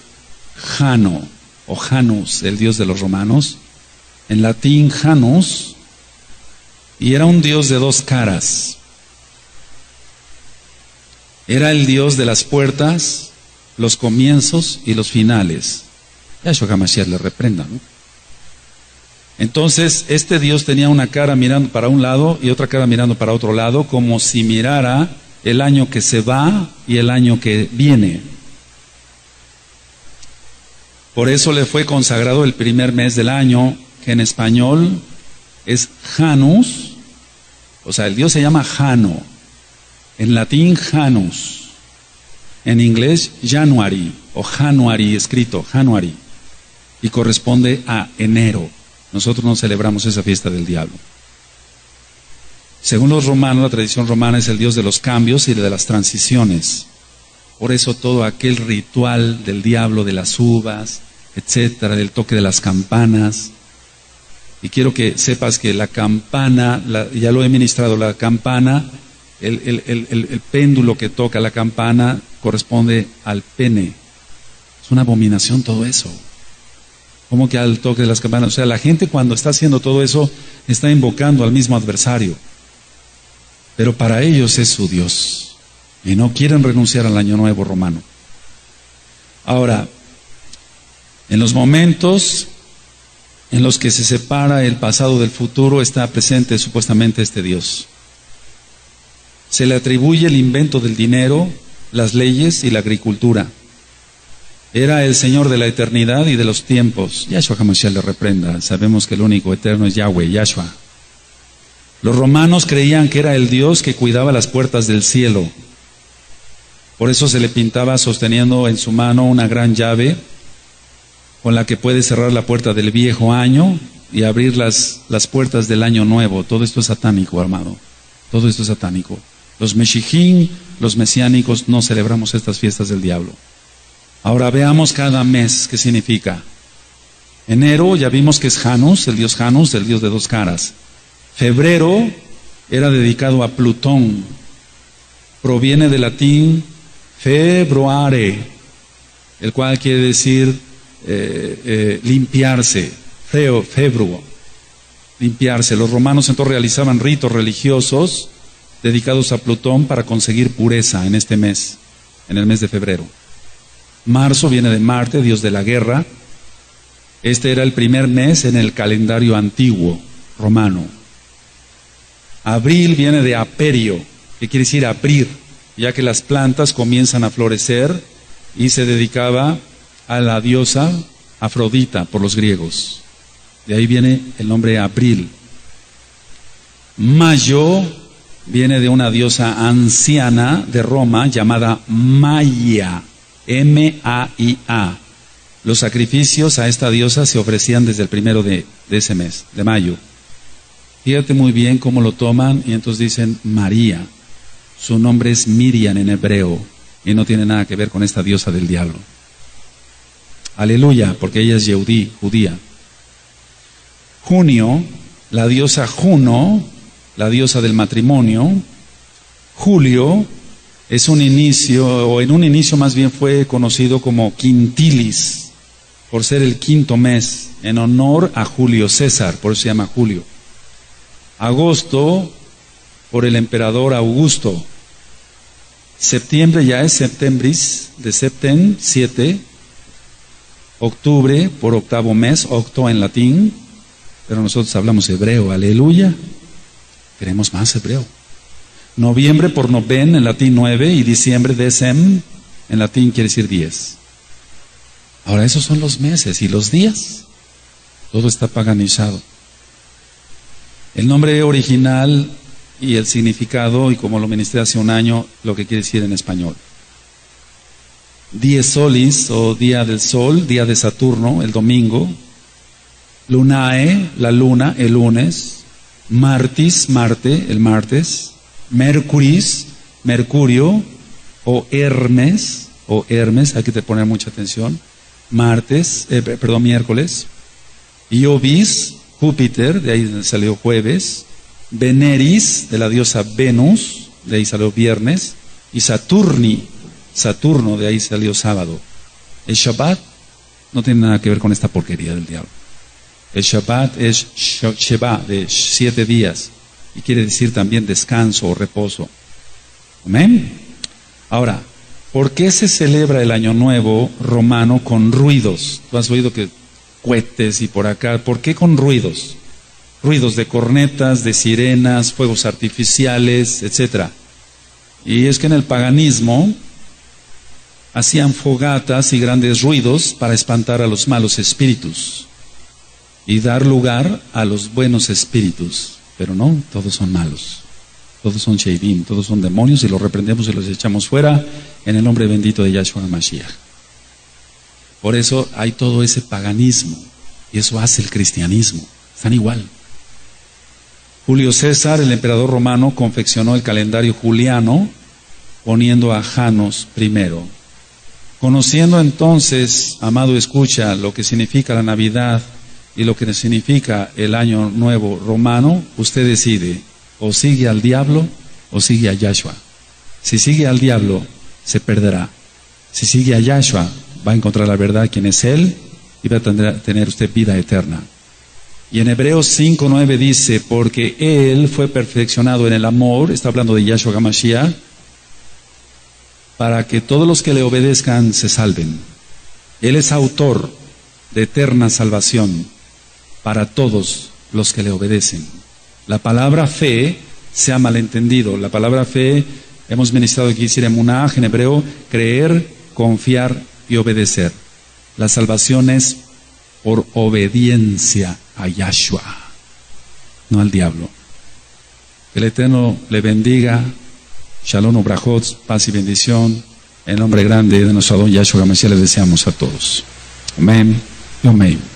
Jano, o Janus, el dios de los romanos. En latín, Janus, y era un dios de 2 caras. Era el dios de las puertas, los comienzos y los finales. Yahshua HaMashiach le reprenda, ¿no? Entonces, este Dios tenía una cara mirando para un lado y otra cara mirando para otro lado, como si mirara el año que se va y el año que viene. Por eso le fue consagrado el primer mes del año, que en español es Janus, o sea, el Dios se llama Jano, en latín Janus, en inglés January, o January, escrito January, y corresponde a enero. Nosotros no celebramos esa fiesta del diablo. Según los romanos, la tradición romana es el Dios de los cambios y de las transiciones. Por eso todo aquel ritual del diablo, de las uvas, etcétera, del toque de las campanas. Y quiero que sepas que la campana, ya lo he ministrado, la campana, el péndulo que toca la campana corresponde al pene. Es una abominación todo eso. ¿Cómo que al toque de las campanas? O sea, la gente cuando está haciendo todo eso está invocando al mismo adversario. Pero para ellos es su Dios. Y no quieren renunciar al año nuevo romano. Ahora, en los momentos en los que se separa el pasado del futuro, está presente supuestamente este Dios. Se le atribuye el invento del dinero, las leyes y la agricultura. Era el Señor de la eternidad y de los tiempos. Yahshua HaMashiach le reprenda. Sabemos que el único eterno es Yahweh, Yahshua. Los romanos creían que era el Dios que cuidaba las puertas del cielo. Por eso se le pintaba sosteniendo en su mano una gran llave con la que puede cerrar la puerta del viejo año y abrir las puertas del año nuevo. Todo esto es satánico, amado. Todo esto es satánico. Los Meshichim, los mesiánicos, no celebramos estas fiestas del diablo. Ahora veamos cada mes qué significa. Enero ya vimos que es Janus, el dios de 2 caras. Febrero era dedicado a Plutón. Proviene del latín februare, el cual quiere decir limpiarse. Februo, limpiarse. Los romanos entonces realizaban ritos religiosos dedicados a Plutón para conseguir pureza en este mes, en el mes de febrero. Marzo viene de Marte, dios de la guerra. Este era el primer mes en el calendario antiguo romano. Abril viene de aperio, que quiere decir abrir, ya que las plantas comienzan a florecer, y se dedicaba a la diosa Afrodita por los griegos. De ahí viene el nombre Abril. Mayo viene de una diosa anciana de Roma llamada Maia, M-A-I-A. Los sacrificios a esta diosa se ofrecían desde el primero de ese mes, de mayo. Fíjate muy bien cómo lo toman, y entonces dicen María. Su nombre es Miriam en hebreo, y no tiene nada que ver con esta diosa del diablo. Aleluya, porque ella es Yehudí, judía. Junio, la diosa Juno, la diosa del matrimonio. Julio es un inicio, o en un inicio más bien fue conocido como Quintilis, por ser el quinto mes, en honor a Julio César, por eso se llama julio. Agosto, por el emperador Augusto. Septiembre ya es septembris, de septem, 7. Octubre, por octavo mes, octo en latín, pero nosotros hablamos hebreo, aleluya. Queremos más hebreo. Noviembre, por noven, en latín 9, y diciembre, decem, en latín quiere decir 10. Ahora, esos son los meses y los días. Todo está paganizado. El nombre original y el significado, y como lo ministré hace un año, lo que quiere decir en español. Dies solis, o día del sol, día de Saturno, el domingo. Lunae, la luna, el lunes. Martis, Marte, el martes. Mercuris, Mercurio, o Hermes, hay que poner mucha atención. Miércoles. Iovis, Júpiter, de ahí salió jueves. Veneris, de la diosa Venus, de ahí salió viernes. Y Saturno, de ahí salió sábado. El Shabbat no tiene nada que ver con esta porquería del diablo. El Shabbat es Sheba, de 7 días, y quiere decir también descanso o reposo. Amén. Ahora, ¿por qué se celebra el Año Nuevo romano con ruidos? Tú has oído que cohetes y por acá. ¿Por qué con ruidos? Ruidos de cornetas, de sirenas, fuegos artificiales, etc. Y es que en el paganismo hacían fogatas y grandes ruidos para espantar a los malos espíritus y dar lugar a los buenos espíritus. Pero no, todos son malos. Todos son Sheidim, todos son demonios, y los reprendemos y los echamos fuera en el nombre bendito de Yahshua Mashiach. Por eso hay todo ese paganismo, y eso hace el cristianismo. Están igual. Julio César, el emperador romano, confeccionó el calendario juliano poniendo a Janos primero. Conociendo entonces, amado escucha, lo que significa la Navidad y lo que significa el Año Nuevo romano, usted decide, o sigue al diablo o sigue a Yahshua. Si sigue al diablo, se perderá. Si sigue a Yahshua, va a encontrar la verdad, quién es Él, y va a tener usted vida eterna. Y en Hebreos 5:9 dice, porque Él fue perfeccionado en el amor, está hablando de Yahshua HaMashiach, para que todos los que le obedezcan se salven. Él es autor de eterna salvación para todos los que le obedecen. La palabra fe se ha malentendido. La palabra fe, hemos ministrado aquí, decir emunah en hebreo, creer, confiar y obedecer. La salvación es por obediencia a Yahshua, no al diablo. Que el Eterno le bendiga. Shalom ubrajot, paz y bendición. En nombre grande de nuestro Adón Yahshua HaMashiach les deseamos a todos. Amén y amén.